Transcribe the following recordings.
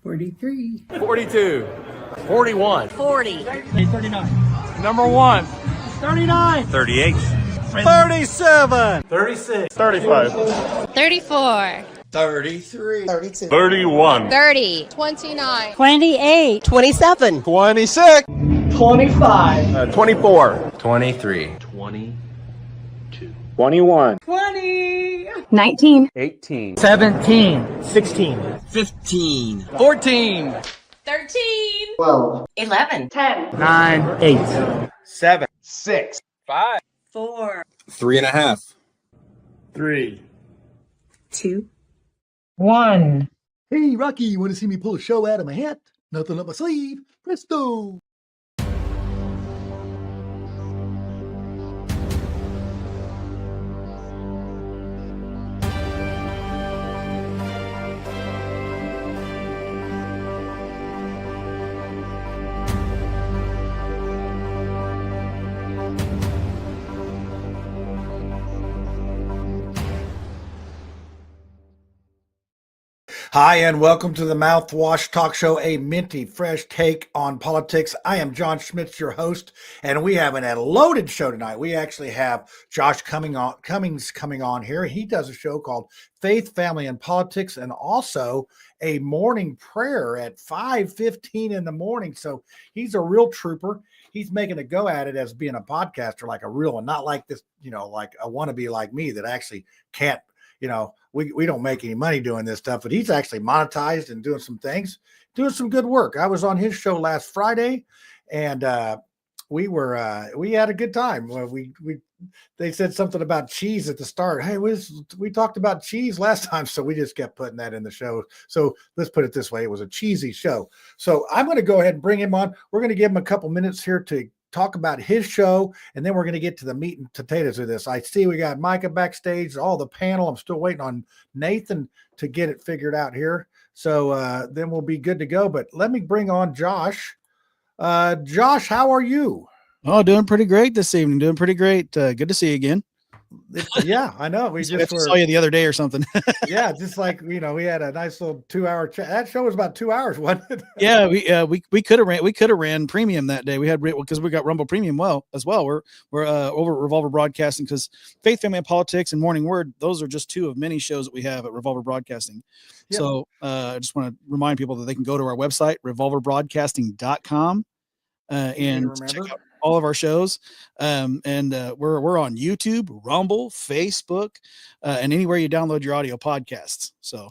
43. 42. 41. 40. 39. Number 1. 39. 38. 37. 36. 35. 34. 33. 32. 31. 30. 29. 28. 27. 26. 25. 24. 23. 21. 20. 19. 18. 17. 16. 15. 14. 13. 12. 11. 10. 9. 8. 7. 6. 5. 4. 3.5. 3. 2. 1. Hey, Rocky, you want to see me pull a show out of my hat? Nothing up my sleeve. Presto! Hi, and welcome to the Mouthwash Talk Show, a minty, fresh take on politics. I am John Schmitz, your host, and we have a loaded show tonight. We actually have Josh Cummings coming on here. He does a show called Faith, Family, and Politics, and also a morning prayer at 5:15 in the morning. So he's a real trooper. He's making a go at it as being a podcaster, like a real one, not like this, like a wannabe like me that actually can't. We don't make any money doing this stuff, but he's actually monetized and doing some things, doing some good work. I was on his show last Friday, and we had a good time. They said something about cheese at the start. Hey, we talked about cheese last time, so we just kept putting that in the show. So let's put it this way: it was a cheesy show. So I'm going to go ahead and bring him on. We're going to give him a couple minutes here to talk about his show, and then we're going to get to the meat and potatoes of this. I see we got Micah backstage, all the panel. I'm still waiting on Nathan to get it figured out here. So then we'll be good to go. But let me bring on Josh. Josh, how are you? Oh, doing pretty great this evening. Doing pretty great. Good to see you again. Yeah, I know. We just saw you the other day or something. Yeah, just like we had a nice little 2-hour chat. That show was about 2 hours, wasn't it? Yeah, we could have ran premium that day. We had because we got Rumble Premium as well. We're over at Revolver Broadcasting because Faith, Family, and Politics and Morning Word, those are just two of many shows that we have at Revolver Broadcasting. Yeah. So I just want to remind people that they can go to our website, revolverbroadcasting.com, and check out all of our shows. And we're on YouTube, Rumble, Facebook, and anywhere you download your audio podcasts. So,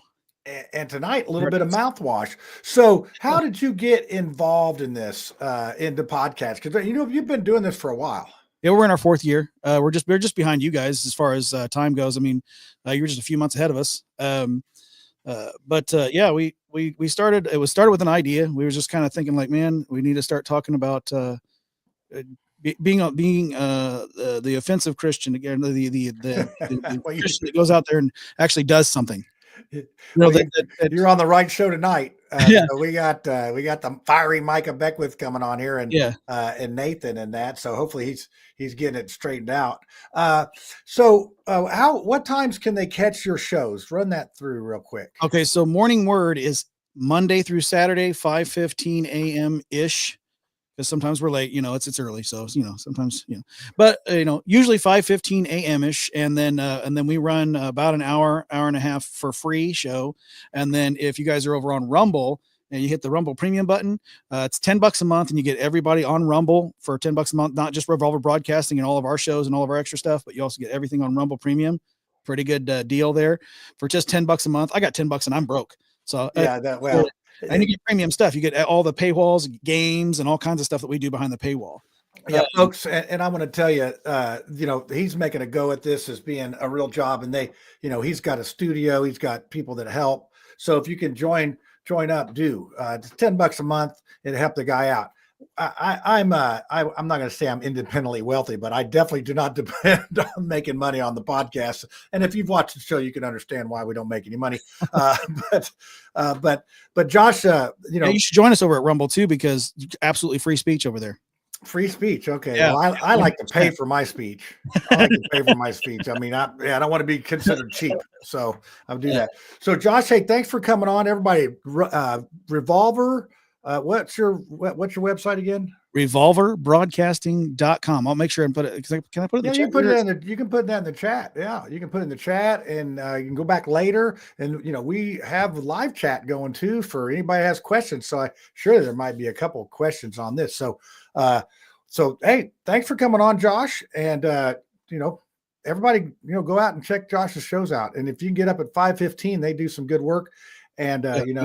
and tonight, a little bit of Mouthwash. So how did you get involved in this, into podcasts? Because, you've been doing this for a while. Yeah, we're in our 4th year. We're just behind you guys as far as time goes. I mean, you're just a few months ahead of us. But we started, it was started with an idea. We were just kind of thinking like, man, we need to start talking about, being the offensive Christian again, the Christian that goes out there and actually does something. You're on the right show tonight. Yeah. So we got the fiery Micah Beckwith coming on here, and and Nathan and that. So hopefully he's getting it straightened out. What times can they catch your shows? Run that through real quick. Okay, so Morning Word is Monday through Saturday, 5:15 a.m. ish. Because sometimes we're late, it's early. So, sometimes, but, usually 5:15 a.m. ish. And then we run about an hour and a half for free show. And then if you guys are over on Rumble and you hit the Rumble premium button, it's $10 a month and you get everybody on Rumble for $10 a month, not just Revolver Broadcasting and all of our shows and all of our extra stuff, but you also get everything on Rumble premium. Pretty good deal there for just $10 a month. I got $10 and I'm broke. So and you get premium stuff. You get all the paywalls, games, and all kinds of stuff that we do behind the paywall. Yeah, folks, and I'm going to tell you, he's making a go at this as being a real job, and he's got a studio, he's got people that help. So if you can join up, do it's $10 a month. It'll help the guy out. I'm not going to say I'm independently wealthy, but I definitely do not depend on making money on the podcast. And if you've watched the show, you can understand why we don't make any money. But Josh, you should join us over at Rumble too, because absolutely free speech over there. Free speech. Okay. Yeah. Well, I like to pay for my speech. I like to pay for my speech. I mean, I don't want to be considered cheap. So I'll do that. So Josh, hey, thanks for coming on. Everybody, Revolver. What's your website again? revolverbroadcasting.com. I'll make sure and put it. Can I put it in the chat? You can put that in the chat. Yeah, you can put it in the chat, and you can go back later. And we have live chat going too for anybody has questions. So I'm sure there might be a couple of questions on this. So hey, thanks for coming on, Josh. And everybody, go out and check Josh's shows out. And if you can get up at 5:15, they do some good work. And he's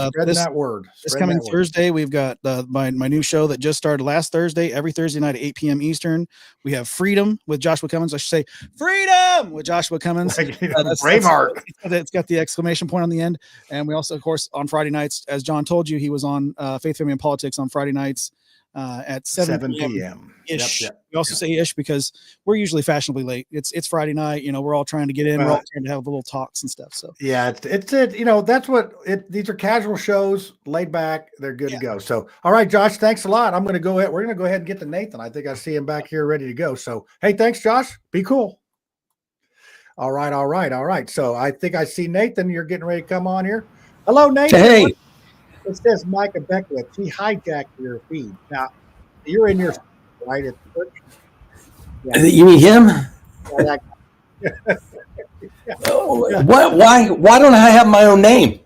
spreading that word. This coming Thursday, we've got my new show that just started last Thursday. Every Thursday night at 8 p.m. Eastern, we have Freedom with Joshua Cummins. I should say Freedom with Joshua Cummins. Braveheart. It's got the exclamation point on the end. And we also, of course, on Friday nights, as John told you, he was on Faith, Family, and Politics on Friday nights at 7 p.m. ish. Yep. We also say ish because we're usually fashionably late. It's Friday night. We're all trying to get in. We're all trying to have little talks and stuff. So yeah, that's what these are, casual shows, laid back. They're good to go. So all right, Josh, thanks a lot. We're gonna go ahead and get to Nathan. I think I see him back here ready to go. So hey, thanks, Josh. Be cool. All right. So I think I see Nathan. You're getting ready to come on here. Hello, Nathan. Hey. It says Micah Beckwith. He hijacked your feed. Now you're in your right at the church. Yeah. You mean him? Why don't I have my own name?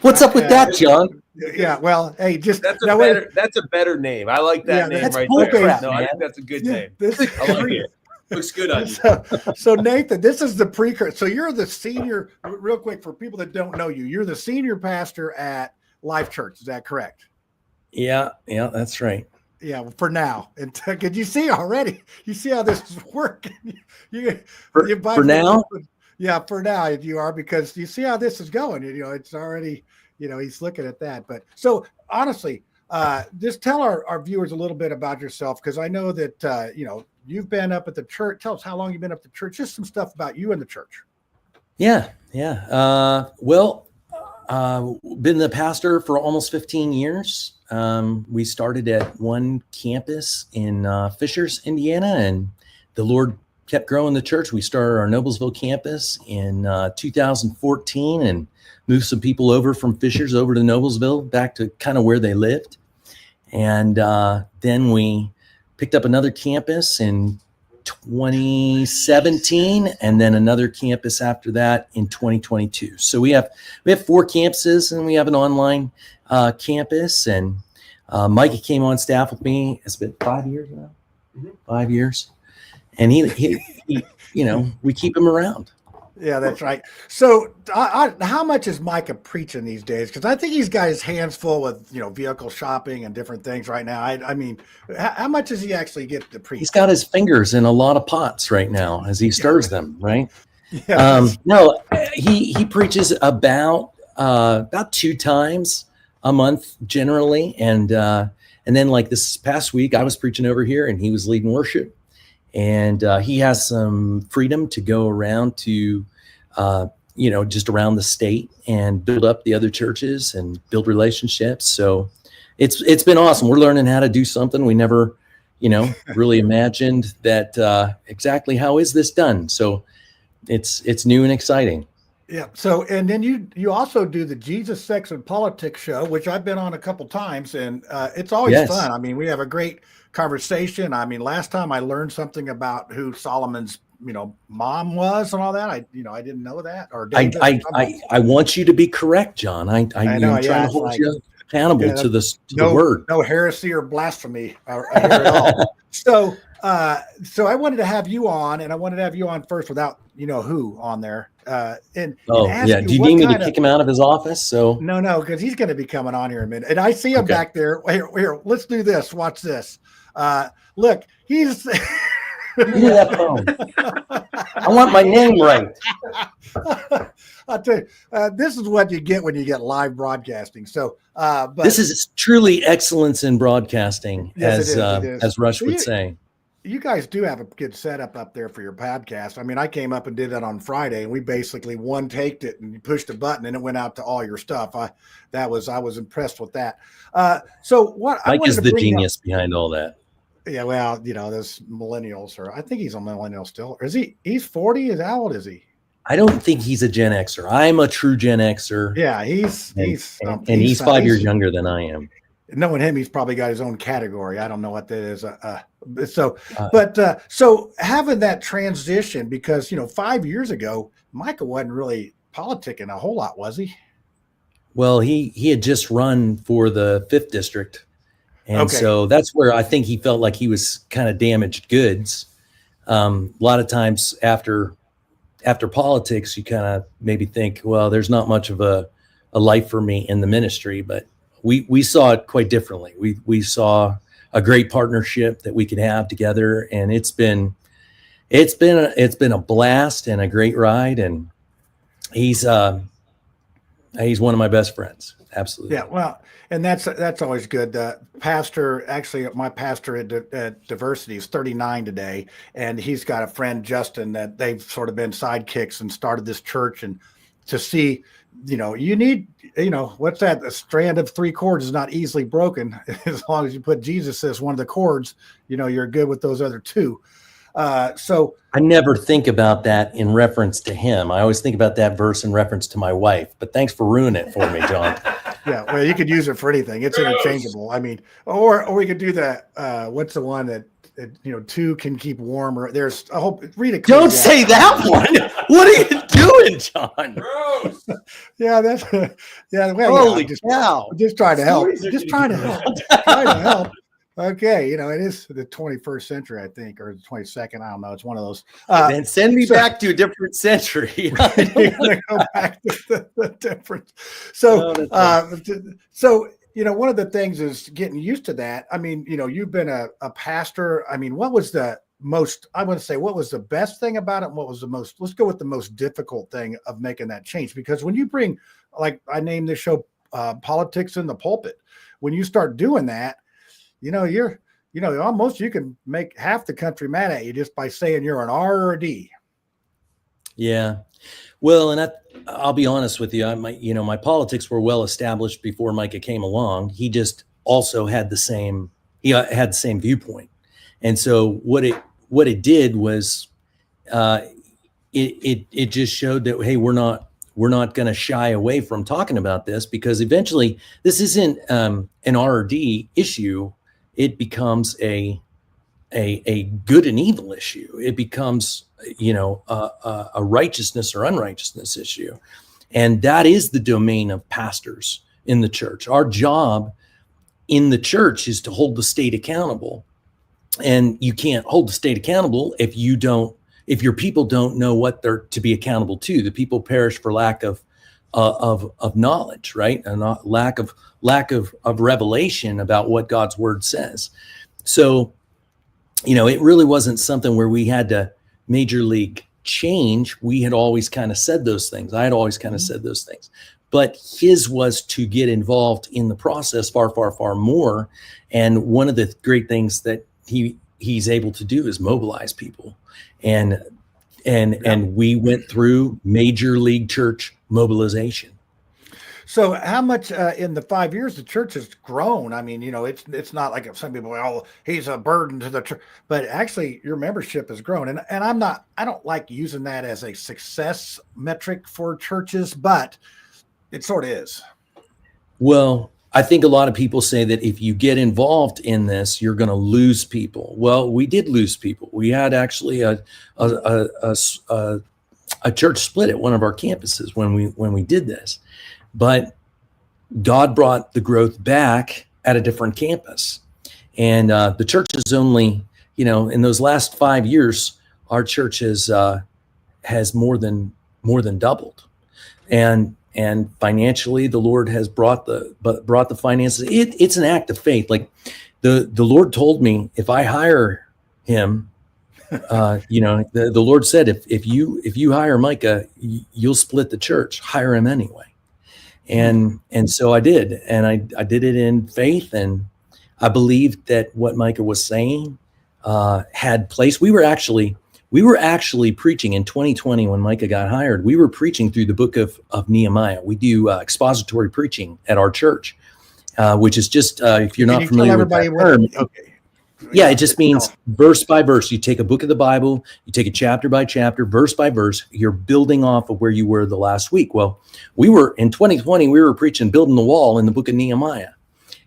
What's up with that, John? Yeah, well, hey, that's a better name. I like that name right there. I think that's a good name. I like it. Looks good on you. So Nathan, this is the precursor. So you're the senior, real quick for people that don't know you, you're the senior pastor at Life Church. Is that correct? Yeah, that's right. Yeah, for now. And could you see already? You see how this is working? For now? Yeah, for now you are, because you see how this is going. It's already, he's looking at that. But so honestly, just tell our viewers a little bit about yourself, because I know that, you've been up at the church. Tell us how long you've been up at the church, just some stuff about you and the church. Yeah. Been the pastor for almost 15 years. We started at one campus in Fishers, Indiana, and the Lord kept growing the church. We started our Noblesville campus in 2014 and moved some people over from Fishers over to Noblesville, back to kind of where they lived. And then we picked up another campus in 2017, and then another campus after that in 2022. So we have 4 campuses, and we have an online campus. And Micah came on staff with me. It's been 5 years now. 5 years, and he we keep him around. Yeah, that's right. So how much is Micah preaching these days? Because I think he's got his hands full with, vehicle shopping and different things right now. I mean, how much does he actually get to preach? He's got his fingers in a lot of pots right now as he stirs them, right? Yeah. No, he preaches about 2 times a month generally. And then like this past week, I was preaching over here and he was leading worship. And he has some freedom to go around to, just around the state and build up the other churches and build relationships. So it's been awesome. We're learning how to do something we never, really imagined that exactly how is this done. So it's new and exciting. Yeah. So, and then you also do the Jesus, Sex, and Politics show, which I've been on a couple times, and it's always fun. I mean, we have a great conversation. I mean, last time I learned something about who Solomon's, mom was and all that. I didn't know that. Or David, I want you to be correct, John. I'm trying to hold you accountable to the word. No heresy or blasphemy here at all. So I wanted to have you on, and I wanted to have you on first without who on there. And do you need me to kick him out of his office? So no, because he's going to be coming on here in a minute, and I see him back there. Here, let's do this. Watch this. Look, he's. Give me that phone. I want my name right. I'll tell you, this is what you get when you get live broadcasting. So, but this is truly excellence in broadcasting, yes, as Rush would say. You guys do have a good setup up there for your podcast. I mean, I came up and did that on Friday, and we basically one-taked it and you pushed a button and it went out to all your stuff. I was impressed with that. So what Mike is the genius behind all that. Yeah, well, those millennials I think he's a millennial still. Or is he? He's 40. How old is he? I don't think he's a Gen Xer. I'm a true Gen Xer. Yeah, he's 5 years younger than I am. Knowing him, he's probably got his own category. I don't know what that is. So having that transition, because 5 years ago, Micah wasn't really politicking a whole lot, was he? Well, he had just run for the 5th district. And so that's where I think he felt like he was kind of damaged goods. A lot of times after politics, you kind of maybe think, well, there's not much of a life for me in the ministry, but we saw it quite differently. We saw a great partnership that we could have together, and it's been a blast and a great ride. And he's one of my best friends. Absolutely. Yeah. Well, and that's always good. My pastor at Diversity is 39 today, and he's got a friend, Justin, that they've sort of been sidekicks and started this church. And to see, you need, what's that? A strand of 3 cords is not easily broken. As long as you put Jesus as one of the cords, you're good with those other 2. So I never think about that in reference to him. I always think about that verse in reference to my wife, but thanks for ruining it for me, John. Yeah. Well, you could use it for anything. It's interchangeable. I mean, or we could do that. What's the one that, 2 can keep warm, or there's a whole, read it. Don't say that one. What are you doing, John? Gross. Yeah. That's, yeah. Well, Holy cow. Just trying to help. Just trying to help. Trying to help. Okay, it is the 21st century, I think, or the 22nd. I don't know. It's one of those. Then send me back to a different century. Go back to the difference. So, one of the things is getting used to that. I mean, you've been a pastor. I mean, what was the best thing about it? And what was the most? Let's go with the most difficult thing of making that change. Because when you bring, like I named this show, politics in the pulpit. When you start doing that, you're almost, you can make half the country mad at you just by saying you're an R or a D. Yeah. Well, and I'll be honest with you. My politics were well established before Micah came along. He just also had the same viewpoint. And so what it did was, it just showed that, hey, we're not going to shy away from talking about this, because eventually this isn't an R or D issue. It becomes a good and evil issue. It becomes, a righteousness or unrighteousness issue. And that is the domain of pastors in the church. Our job in the church is to hold the state accountable. And you can't hold the state accountable if your people don't know what they're to be accountable to. The people perish for lack of knowledge, right? And lack of revelation about what God's word says. So, it really wasn't something where we had to major league change. We had always kind of said those things. I had always kind of said those things, but his was to get involved in the process far, far, far more. And one of the great things that he's able to do is mobilize people. And we went through major league church mobilization. So how much in the 5 years the church has grown? I mean, it's not like some people, oh, he's a burden to the church, but actually your membership has grown. And I don't like using that as a success metric for churches, but it sort of is. Well, I think a lot of people say that if you get involved in this, you're going to lose people. Well, we did lose people. We had actually a church split at one of our campuses when we did this, but God brought the growth back at a different campus. And the church is only, in those last 5 years, our church has more than doubled. And financially, the Lord has brought the finances. It's an act of faith. Like the Lord told me, if I hire him, the Lord said, if you hire Micah, you'll split the church. Hire him anyway. And so I did, and I did it in faith, and I believed that what Micah was saying had place. We were actually preaching in 2020 when Micah got hired. We were preaching through the book of Nehemiah. We do expository preaching at our church, which is just, if you're not familiar with that term. Okay. Yeah, it just means verse by verse. You take a book of the Bible, you take it chapter by chapter, verse by verse. You're building off of where you were the last week. Well, we were in 2020, we were preaching building the wall in the book of Nehemiah.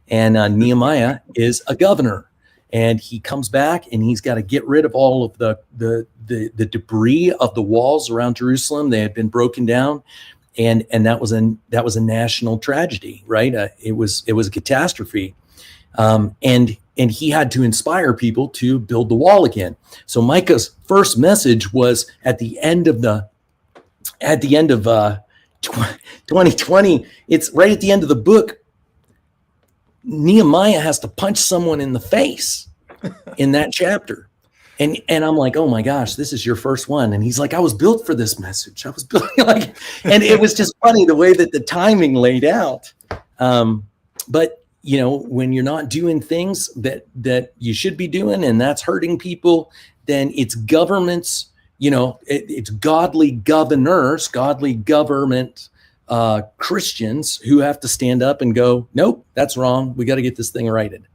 And Nehemiah is a governor. And he comes back and he's got to get rid of all of the debris of the walls around Jerusalem. They had been broken down. And that was a national tragedy, right? It was a catastrophe. And he had to inspire people to build the wall again. So Micah's first message was at the end of 2020. It's right at the end of the book. Nehemiah has to punch someone in the face in that chapter. And I'm like, oh my gosh, this is your first one. And he's like, I was built for this message. I was built and it was just funny the way that the timing laid out. But you know, when you're not doing things that you should be doing, and that's hurting people, then it's governments, you know, it's godly governors, godly government Christians who have to stand up and go, nope, that's wrong. We got to get this thing righted.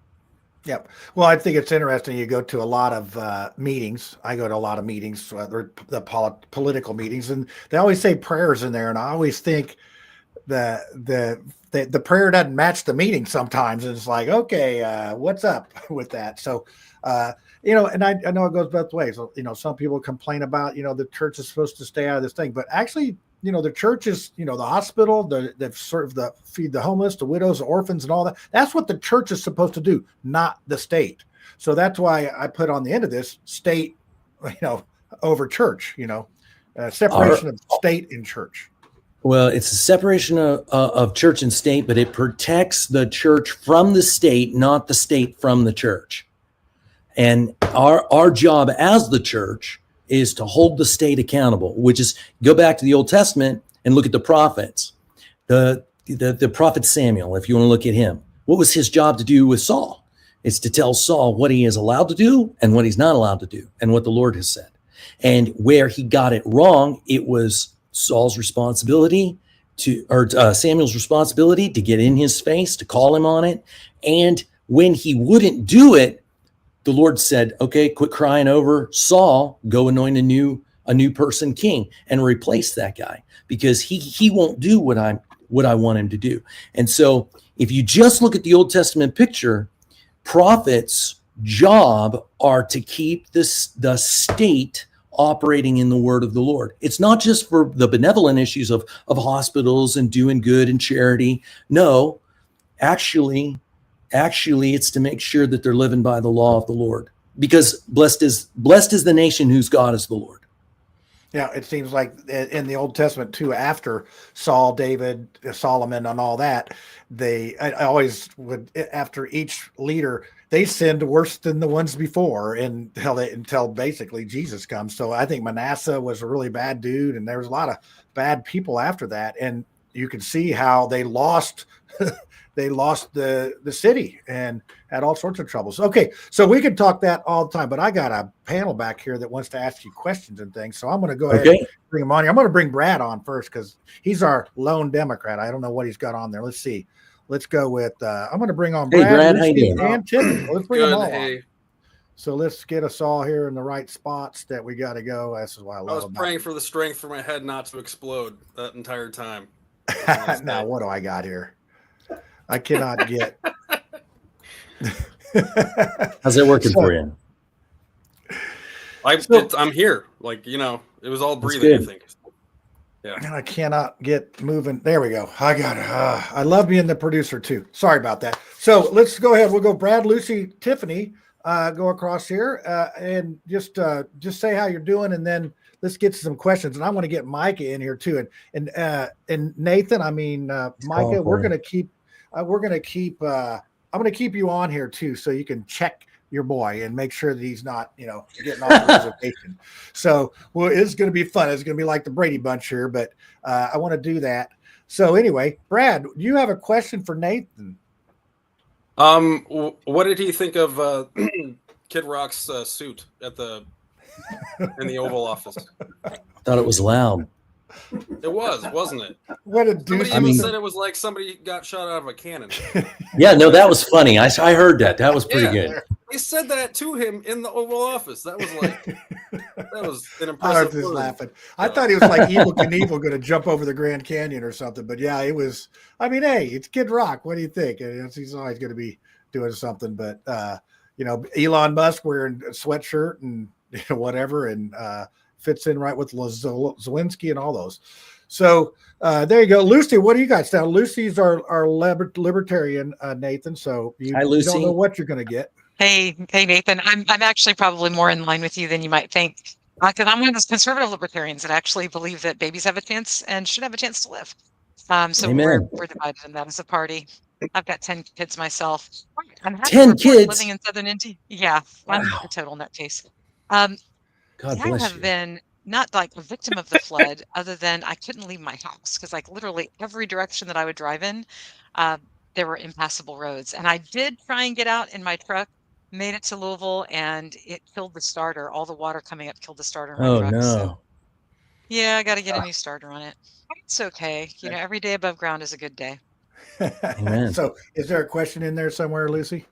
Yep. Well, I think it's interesting. You go to a lot of meetings. I go to a lot of meetings, the political meetings, and they always say prayers in there. And I always think the prayer doesn't match the meeting sometimes. And it's like, okay, what's up with that? So, you know, and I know it goes both ways. So, you know, some people complain about, you know, the church is supposed to stay out of this thing, but actually, you know, the church is, you know, the hospital, they've served feed the homeless, the widows, the orphans, and all that. That's what the church is supposed to do, not the state. So that's why I put on the end of this state, you know, over church, you know, separation of state and church. Well, it's a separation of church and state, but it protects the church from the state, not the state from the church. And our job as the church is to hold the state accountable, which is go back to the Old Testament and look at the prophets. The prophet Samuel, if you want to look at him, what was his job to do with Saul? It's to tell Saul what he is allowed to do and what he's not allowed to do and what the Lord has said. And where he got it wrong, it was Saul's responsibility Samuel's responsibility to get in his face, to call him on it. And when he wouldn't do it, the Lord said, okay, quit crying over Saul, go anoint a new person king and replace that guy, because he won't do what I want him to do. And so if you just look at the Old Testament picture, prophets' job are to keep the state operating in the word of the Lord. It's not just for the benevolent issues of hospitals and doing good and charity. No, actually it's to make sure that they're living by the law of the Lord, because blessed is the nation whose God is the Lord. Yeah, it seems like in the Old Testament too, after Saul, David, Solomon, and all that, I always would, after each leader, they sinned worse than the ones before until basically Jesus comes. So I think Manasseh was a really bad dude, and there was a lot of bad people after that, and you can see how they lost. They lost the city and had all sorts of troubles. Okay, so we could talk that all the time, but I got a panel back here that wants to ask you questions and things. So I'm going to go ahead and bring him on here. I'm going to bring Brad on first because he's our lone Democrat. I don't know what he's got on there. Let's see. Let's go with I'm going to bring on Brad, Brad, how you doing? And Tiffany. Let's bring them all on. So let's get us all here in the right spots that we got to go. That's why I was praying for the strength for my head not to explode that entire time. Now, what do I got here? I cannot get. How's that working for you? I'm here. Like, you know, it was all breathing, I think. Yeah. And I cannot get moving. There we go. I got it. I love being the producer too. Sorry about that. So let's go ahead. We'll go Brad, Lucy, Tiffany, go across here and just say how you're doing, and then let's get to some questions. And I want to get Micah in here too. And Nathan, Micah, we're going to keep I'm going to keep you on here too, so you can check your boy and make sure that he's not, getting off the reservation. So, it's going to be fun. It's going to be like the Brady Bunch here, but I want to do that. So anyway, Brad, you have a question for Nathan. What did he think of Kid Rock's suit in the Oval Office? Thought it was loud. It was, wasn't it? What a dude! Somebody said it was like somebody got shot out of a cannon. Yeah, no, that was funny. I heard that. That was pretty good. They said that to him in the Oval Office. That was like that was an I impressive. was just laughing. I thought he was like Evel Knievel going to jump over the Grand Canyon or something. But yeah, it was. I mean, hey, it's Kid Rock. What do you think? He's always going to be doing something. But Elon Musk wearing a sweatshirt and whatever, and fits in right with Zelensky and all those. So there you go, Lucy. What do you got? Now, Lucy's our libertarian, Nathan. So you don't know what you're going to get. Hey, Nathan. I'm actually probably more in line with you than you might think, because I'm one of those conservative libertarians that actually believe that babies have a chance and should have a chance to live. So we're divided in that as a party. I've got 10 kids myself. I'm happy 10 kids living in Southern India. Yeah, I'm a total nutcase. God I bless have you. been not like a victim of the flood, other than I couldn't leave my house because like literally every direction that I would drive in, there were impassable roads. And I did try and get out in my truck, made it to Louisville, and it killed the starter. All the water coming up killed the starter in my truck. No. So yeah, I got to get a new starter on it. It's okay. Every day above ground is a good day. Amen. So is there a question in there somewhere, Lucy?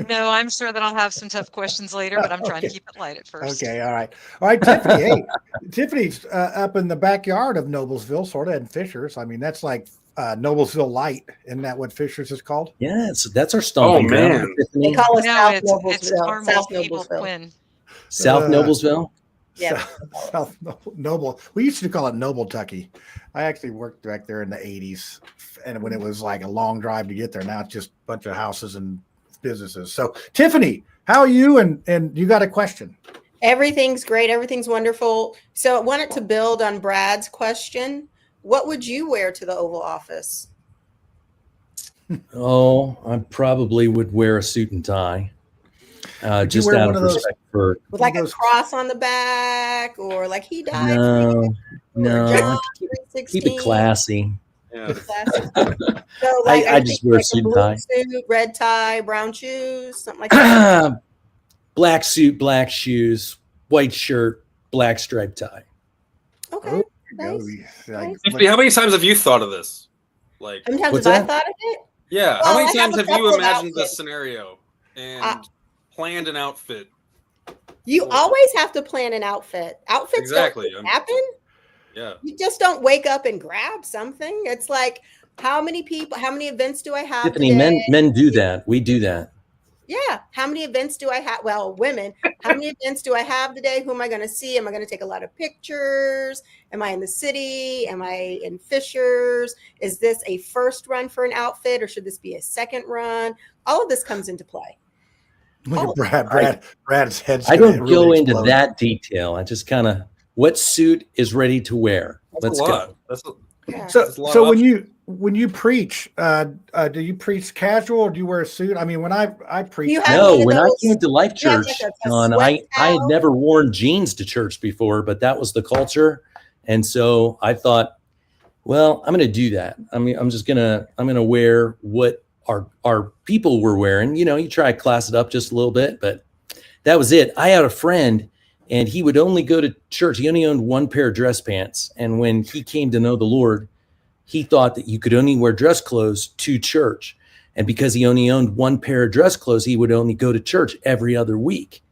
No, I'm sure that I'll have some tough questions later, but I'm trying to keep it light at first. Okay, all right, Tiffany. Hey, Tiffany's up in the backyard of Noblesville, sort of, in Fishers. I mean, that's like Noblesville Light. Isn't that what Fishers is called? Yeah, so that's our stomping ground. They call it South it's Noblesville. Carmel's South evil Noblesville. twin. South Noblesville. Yeah. South Noble. We used to call it Noble Tucky. I actually worked back there in the 80s, and when it was like a long drive to get there. Now it's just a bunch of houses and businesses. So, Tiffany, how are you? And you got a question? Everything's great. Everything's wonderful. So I wanted to build on Brad's question. What would you wear to the Oval Office? Oh, I probably would wear a suit and tie. Just out of respect for. With like a cross on the back, or like he died. No. Keep it classy. Yeah. So like I just wear a suit and tie. Suit, red tie, brown shoes, something like that. Black suit, black shoes, white shirt, black striped tie. Okay. Nice. How many times have you thought of this? Like, how many times have I thought of it? Yeah. Well, how many times have you imagined outfits. this scenario and planned an outfit? You always have to plan an outfit. Outfits don't happen. Yeah. You just don't wake up and grab something. It's like, how many events do I have? Tiffany, today? men do that. We do that. Yeah. How many events do I have? Well, women, how many events do I have today? Who am I going to see? Am I going to take a lot of pictures? Am I in the city? Am I in Fishers? Is this a first run for an outfit, or should this be a second run? All of this comes into play. Look at Brad's head. I don't go into that detail. I just kind of, what suit is ready to wear? Let's go. So when you preach, do you preach casual, or do you wear a suit? I mean, when I preach, no. When I came to Life Church, John, I had never worn jeans to church before, but that was the culture, and so I thought, well, I'm going to do that. I mean, I'm going to wear what our people were wearing. You try to class it up just a little bit, but that was it. I had a friend, and he would only go to church. He only owned one pair of dress pants. And when he came to know the Lord, he thought that you could only wear dress clothes to church. And because he only owned one pair of dress clothes, he would only go to church every other week.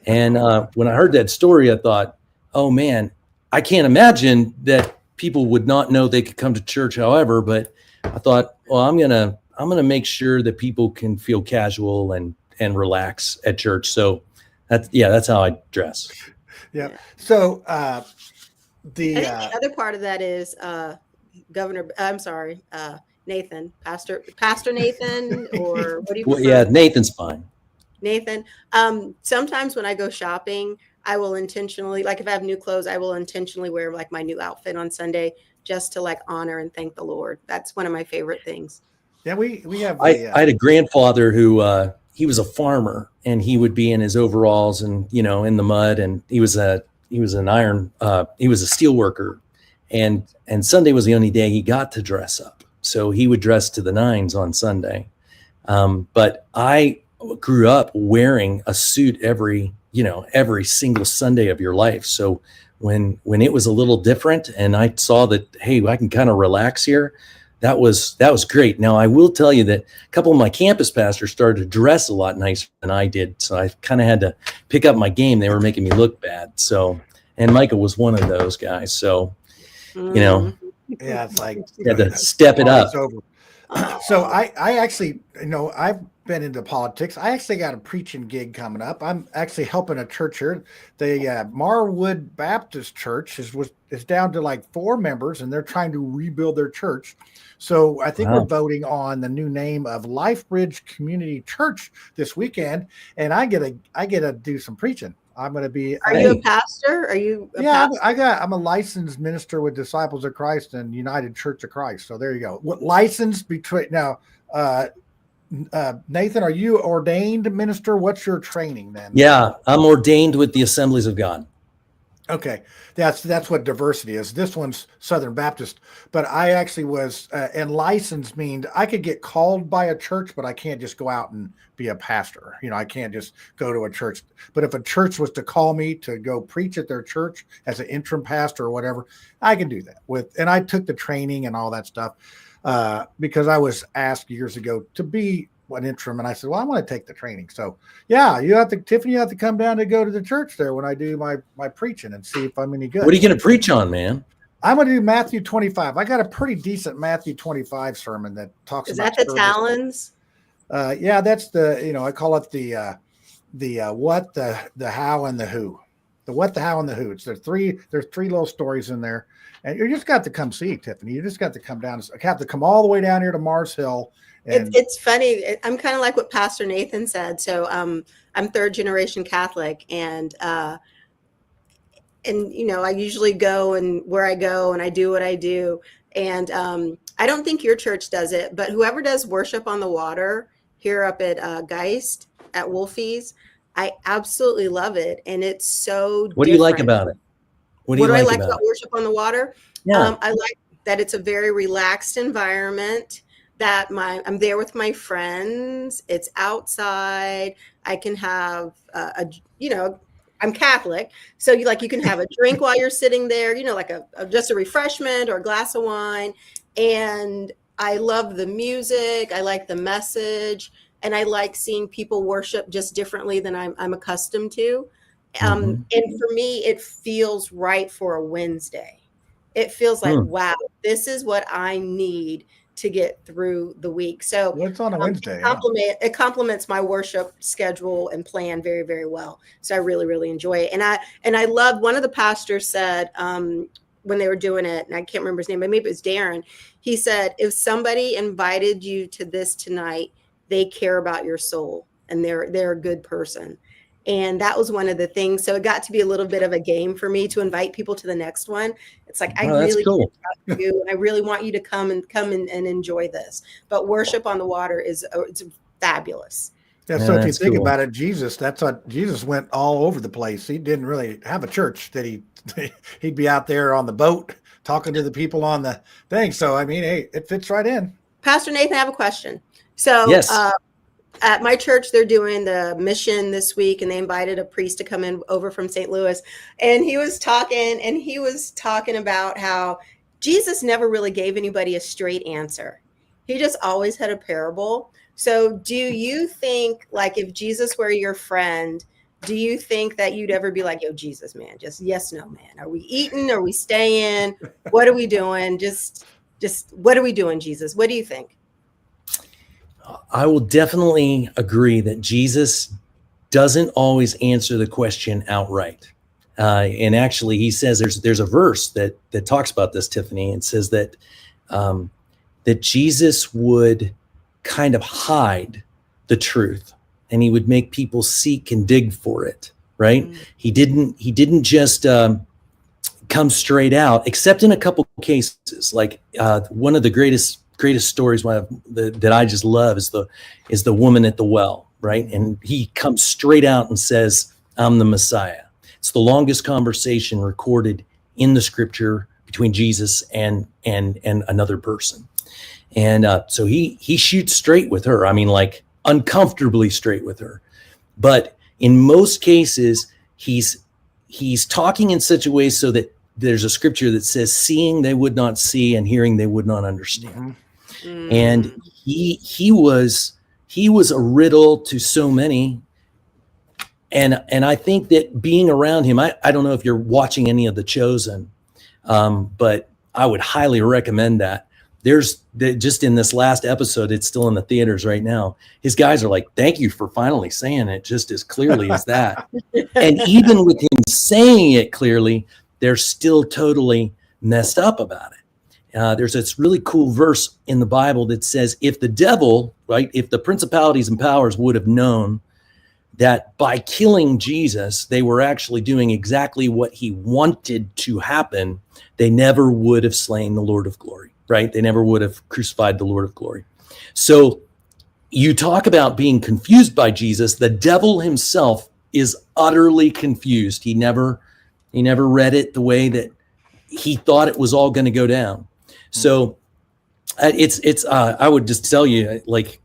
And when I heard that story, I thought, oh man, I can't imagine that people would not know they could come to church. However, but I thought, well, I'm going to make sure that people can feel casual and relax at church. So that's how I dress. Yeah. So the other part of that is Nathan, Pastor Nathan, or what do you prefer? Yeah, Nathan's fine. Nathan. Sometimes when I go shopping, I will intentionally, like if I have new clothes, I will intentionally wear like my new outfit on Sunday just to like honor and thank the Lord. That's one of my favorite things. Yeah, we have. I had a grandfather who he was a farmer, and he would be in his overalls and in the mud, and he was a steel worker, and Sunday was the only day he got to dress up, so he would dress to the nines on Sunday. But I grew up wearing a suit every single Sunday of your life. So when it was a little different, and I saw that, hey, I can kind of relax here, that was great. Now I will tell you that a couple of my campus pastors started to dress a lot nicer than I did, so I kind of had to pick up my game. They were making me look bad. So, and Micah was one of those guys. So, yeah, it's like you had to step it up. So I actually, I've been into politics. I actually got a preaching gig coming up. I'm actually helping a church here. The Marwood Baptist Church is down to like 4 members, and they're trying to rebuild their church. So I think we're voting on the new name of LifeBridge Community Church this weekend, and I get to do some preaching. I'm going to be. Are you a pastor? Are you? Pastor? I'm a licensed minister with Disciples of Christ and United Church of Christ. So there you go. What licensed between now? Nathan, are you ordained minister? What's your training then? Yeah, I'm ordained with the Assemblies of God. Okay, that's what diversity is. This one's Southern Baptist, but I actually was, and licensed means I could get called by a church, but I can't just go out and be a pastor. I can't just go to a church. But if a church was to call me to go preach at their church as an interim pastor or whatever, I can do that and I took the training and all that stuff because I was asked years ago to be an interim, and I said, well, I want to take the training. So yeah, Tiffany, you have to come down to go to the church there when I do my preaching and see if I'm any good. What are you going to preach on, man? I'm going to do Matthew 25. I got a pretty decent Matthew 25 sermon that talks about. Is that the talons? Yeah, that's I call it the what, the how, and the who. The what, the how, and the who. There's three little stories in there, and you just got to come see, Tiffany. You just got to come down. Have to come all the way down here to Mars Hill. It's funny. I'm kind of like what Pastor Nathan said. So I'm 3rd generation Catholic, and I usually go and where I go and I do what I do. And I don't think your church does it, but whoever does worship on the water here up at Geist at Wolfie's, I absolutely love it. And it's so What do you like about it? What do I like about worship on the water? Yeah. I like that it's a very relaxed environment, that I'm there with my friends. It's outside. I can have I'm Catholic, so you can have a drink while you're sitting there, like just a refreshment or a glass of wine. And I love the music. I like the message, and I like seeing people worship just differently than I'm accustomed to. And for me, it feels right for a Wednesday. It feels like, wow, this is what I need to get through the week. So what's on a Wednesday? It complements my worship schedule and plan very, very well. So I really, really enjoy it. And I love, one of the pastors said when they were doing it, and I can't remember his name, but maybe it was Darren. He said, if somebody invited you to this tonight, they care about your soul and they're a good person. And that was one of the things. So it got to be a little bit of a game for me to invite people to the next one. It's like, I really care about you, and I really want you to come and enjoy this. But worship on the water it's fabulous. Yeah, so if you think about it, Jesus went all over the place. He didn't really have a church that he'd be out there on the boat talking to the people on the thing. So, I mean, hey, it fits right in. Pastor Nathan, I have a question. So yes. At my church, they're doing the mission this week, and they invited a priest to come in over from St. Louis. And he was talking about how Jesus never really gave anybody a straight answer. He just always had a parable. So do you think, like, if Jesus were your friend, do you think that you'd ever be like, yo, Jesus, man, just yes, no, man. Are we eating? Are we staying? What are we doing? Just what are we doing, Jesus? What do you think? I will definitely agree that Jesus doesn't always answer the question outright. And actually, he says there's a verse that talks about this, Tiffany. It says that that Jesus would kind of hide the truth, and he would make people seek and dig for it. Right? He didn't just come straight out, except in a couple cases. Like one of the greatest stories that I just love is the woman at the well, right? And he comes straight out and says, I'm the Messiah. It's the longest conversation recorded in the scripture between Jesus and another person. And so he shoots straight with her. I mean, like uncomfortably straight with her. But in most cases, he's talking in such a way so that there's a scripture that says, seeing they would not see and hearing they would not understand. And he was a riddle to so many. And I think that being around him, I don't know if you're watching any of The Chosen, but I would highly recommend that. Just in this last episode, it's still in the theaters right now. His guys are like, thank you for finally saying it just as clearly as that. And even with him saying it clearly, they're still totally messed up about it. There's this really cool verse in the Bible that says, if the devil, right, if the principalities and powers would have known that by killing Jesus, they were actually doing exactly what he wanted to happen, they never would have slain the Lord of glory, right? They never would have crucified the Lord of glory. So you talk about being confused by Jesus. The devil himself is utterly confused. He never read it the way that he thought it was all going to go down. So I would just tell you, like,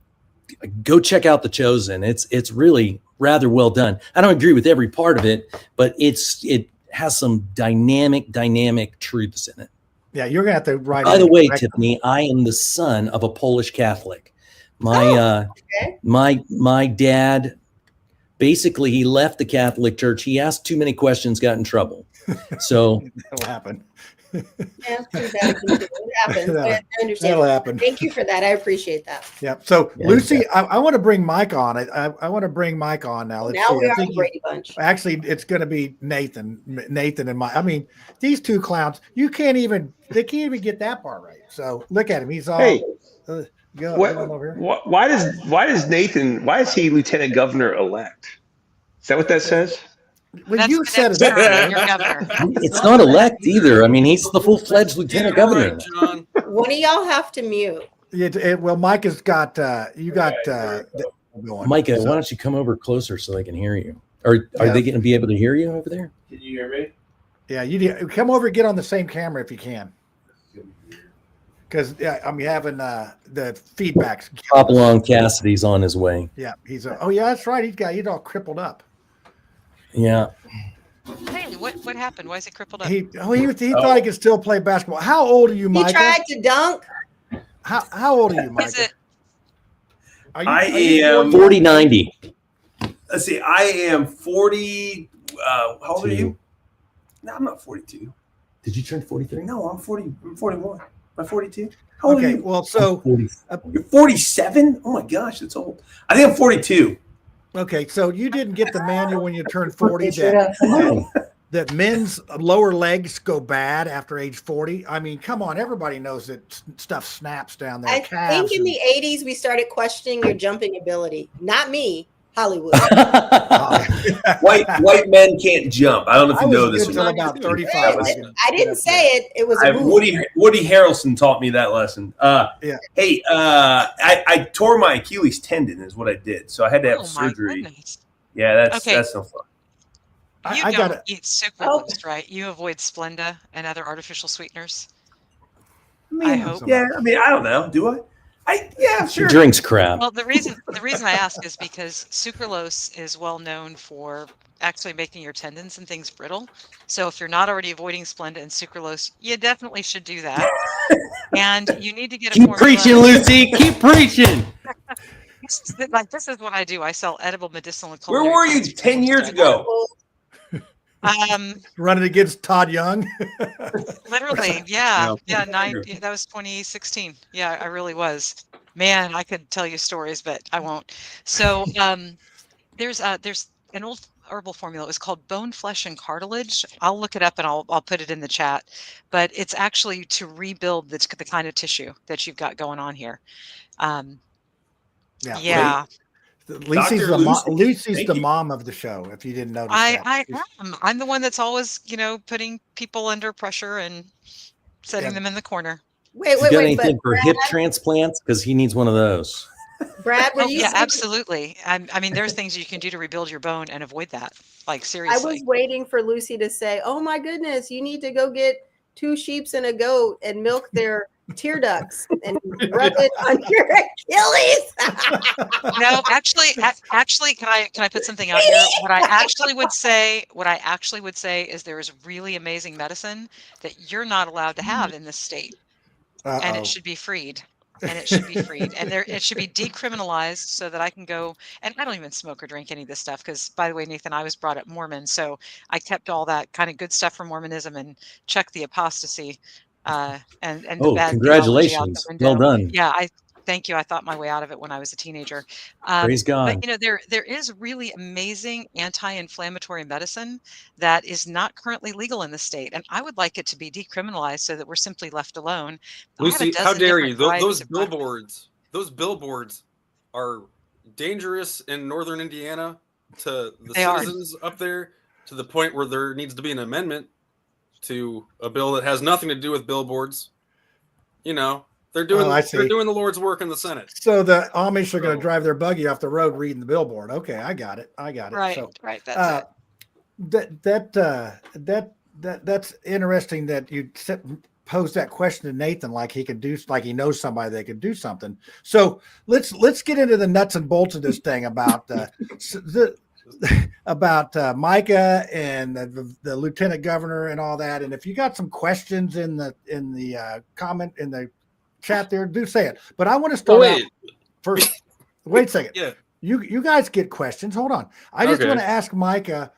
go check out The Chosen. It's really rather well done. I don't agree with every part of it, but it has some dynamic truths in it. Yeah, you're gonna have to write. By the way, Tiffany, I am the son of a Polish Catholic. My dad, basically, he left the Catholic Church. He asked too many questions, got in trouble. So that'll happen. Yeah, too bad. It happens. That'll- I understand. that'll happen. Thank you for that. I appreciate that. Yeah. So Yeah, Lucy, I want to bring Mike on. I want to bring Mike on now. Let's Now see. we I are think the Brady Bunch. actually, it's going to be Nathan and Mike. I mean, these two clowns. They can't even get that part right. So look at him. He's all. Hey, go over here. why does Nathan? Why is he lieutenant governor elect? Is that what that says? Well, That's you the said next it. term, your governor. it's not elect either. I mean, he's the full-fledged lieutenant governor. John. One of y'all have to mute. Well, Mike has got going. Micah, So- why don't you come over closer so they can hear you? Are they going to be able to hear you over there? Can you hear me? Yeah, you come over and get on the same camera if you can. Because I'm having the feedbacks. Hopalong Cassidy's on his way. Yeah, oh yeah, that's right. He's all crippled up. Yeah. Hey, what happened? Why is he crippled up? He thought he could still play basketball. How old are you, He Micah? tried to dunk. How old are you, Micah? Is it? I am 40-90. Let's see. I am 40. How old are you? No, I'm not 42. Did you turn 43? No, I'm 40. I'm 41. Am I 42? How old are you? Well, so You're 47? Oh my gosh, that's old. I think I'm 42. okay, so you didn't get the manual when you turned 40 that men's lower legs go bad after age 40. I mean, come on, everybody knows that stuff snaps down there. I think in the 80s we started questioning your jumping ability. Not me, Hollywood. White men can't jump. I don't know if you know this. Until about 35. I didn't say it. It was a move. Woody Harrelson taught me that lesson. Yeah. Hey, I tore my Achilles tendon is what I did, so I had to have surgery. Goodness. Yeah, that's no fun. You I don't gotta- eat sucralose, right? You avoid Splenda and other artificial sweeteners. I hope. Yeah, I mean, I don't know. Do I? Yeah, She sure. drinks crap. Well, the reason I ask is because sucralose is well known for actually making your tendons and things brittle. So if you're not already avoiding Splenda and sucralose, you definitely should do that. And you need to get a Keep formula. preaching, Lucy. Keep preaching. This is what I do. I sell edible medicinal. and Where culinary were you plants for 10 years ago? Running against Todd Young. Literally, yeah, that was 2016. Yeah, I really was. Man, I could tell you stories, but I won't. So, there's an old herbal formula. It was called Bone, Flesh, and Cartilage. I'll look it up and I'll put it in the chat. But it's actually to rebuild the kind of tissue that you've got going on here. Yeah. Lucy's the mom of the show. If you didn't notice, I am. I'm the one that's always, putting people under pressure and setting them in the corner. Wait. You got anything for hip transplants? Because he needs one of those. Brad, were you? Yeah, absolutely. I mean, there's things you can do to rebuild your bone and avoid that. Like, seriously. I was waiting for Lucy to say, "Oh my goodness, you need to go get 2 sheep and a goat and milk their tear ducts and rub it on your Achilles." No, actually, can I put something out here? What I actually would say is there is really amazing medicine that you're not allowed to have in this state, and it should be freed. and it should be freed, and it should be decriminalized so that I can go. And I don't even smoke or drink any of this stuff because, by the way, Nathan, I was brought up Mormon, so I kept all that kind of good stuff from Mormonism and checked the apostasy and the bad theology out the Congratulations. window. Well done. Yeah, thank you. I thought my way out of it when I was a teenager. Praise God. But there is really amazing anti-inflammatory medicine that is not currently legal in the state, and I would like it to be decriminalized so that we're simply left alone. Lucy, how dare you? Those billboards are dangerous in northern Indiana to the citizens up there, to the point where there needs to be an amendment to a bill that has nothing to do with billboards. They're doing the Lord's work in the Senate. So the Amish are going to drive their buggy off the road reading the billboard. Okay, I got it. Right, so, right. That's it. That's interesting that you pose that question to Nathan, like he knows somebody that could do something. So let's get into the nuts and bolts of this thing about Micah and the lieutenant governor and all that. And if you got some questions in the comment in the chat there, do say it. But I want to start out first. Wait a second. Yeah. You guys get questions. Hold on. I just want to ask Micah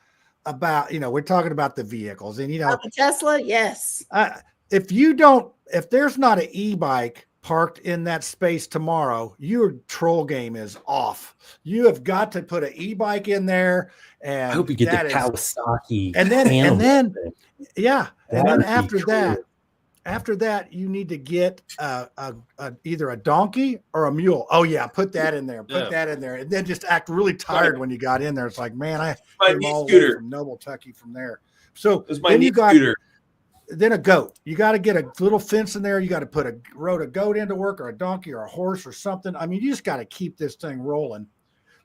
about, we're talking about the vehicles and, the Tesla. Yes. If there's not an e-bike parked in that space tomorrow, your troll game is off. You have got to put an e-bike in there. And I hope you get the Kawasaki. And then after that, you need to get either a donkey or a mule. Oh yeah, put that in there. Put that in there, and then just act really tired when you got in there. It's like, man, I came all the way from Noble, Tucky from there. So then you got then a goat. You got to get a little fence in there. You got to put a goat into work, or a donkey, or a horse, or something. I mean, you just got to keep this thing rolling.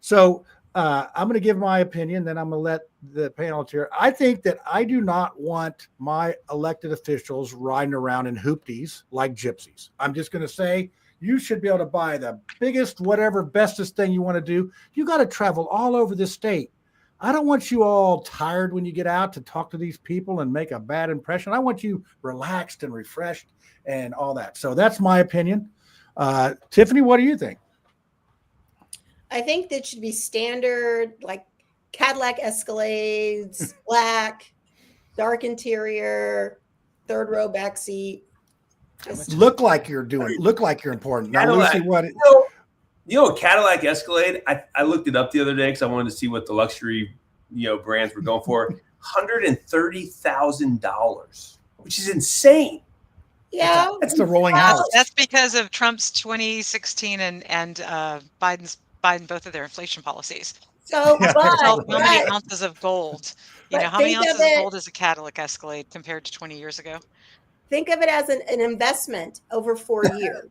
So I'm going to give my opinion, then I'm going to let the panel hear. I think that I do not want my elected officials riding around in hoopties like gypsies. I'm just going to say you should be able to buy the biggest, whatever, bestest thing you want to do. You got to travel all over the state. I don't want you all tired when you get out to talk to these people and make a bad impression. I want you relaxed and refreshed and all that. So that's my opinion. Tiffany, what do you think? I think that should be standard, like Cadillac Escalades, black, dark interior, third row back seat. Look like you're important. Now, Lucy, what? Cadillac Escalade. I looked it up the other day because I wanted to see what the luxury, brands were going for. $130,000, which is insane. Yeah, that's the rolling house. That's because of Trump's 2016 and Biden, both of their inflation policies. So, how many ounces of gold? How many ounces of gold is a Cadillac Escalade compared to 20 years ago? Think of it as an investment over 4 years.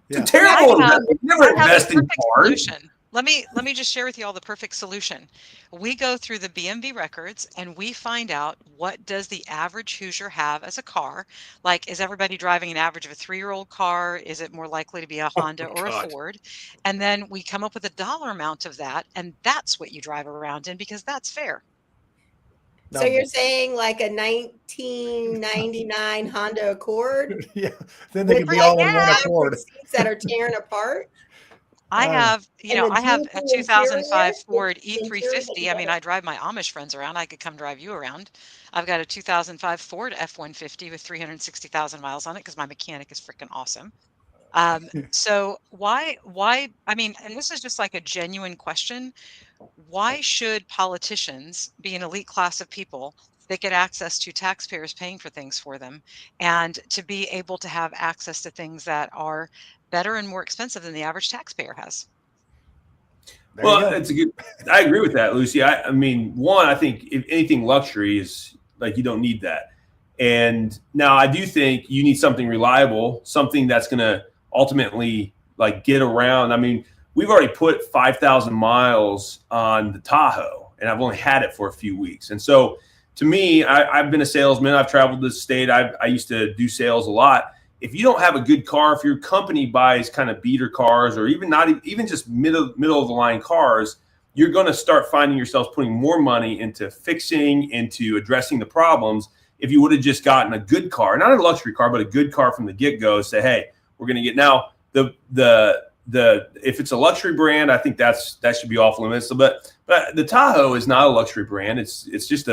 It's a terrible investment. Never invest in cars. Let me just share with you all the perfect solution. We go through the BMV records and we find out what does the average Hoosier have as a car. Like, is everybody driving an average of a 3-year-old car? Is it more likely to be a Honda or a Ford? And then we come up with a dollar amount of that, and that's what you drive around in because that's fair. So you're saying like a 1999 Honda Accord? Yeah, then they can be all in one Accord. Seats that are tearing apart. I have a 2005 Ford E350. I mean, I drive my Amish friends around. I could come drive you around. I've got a 2005 Ford F-150 with 360,000 miles on it because my mechanic is freaking awesome. So why, I mean, and this is just like a genuine question. Why should politicians be an elite class of people that get access to taxpayers paying for things for them and to be able to have access to things that are better and more expensive than the average taxpayer has? Well, I agree with that, Lucy. I mean, I think if anything luxury is like, you don't need that. And now I do think you need something reliable, something that's going to ultimately like get around. I mean, we've already put 5,000 miles on the Tahoe and I've only had it for a few weeks. And so to me, I've been a salesman. I've traveled the state. I used to do sales a lot. If you don't have a good car, if your company buys kind of beater cars or even just middle of the line cars, you're going to start finding yourselves putting more money into fixing, into addressing the problems. If you would have just gotten a good car, not a luxury car, but a good car from the get-go, say, hey, we're going to get now. if it's a luxury brand, I think that should be off limits. But the Tahoe is not a luxury brand. It's just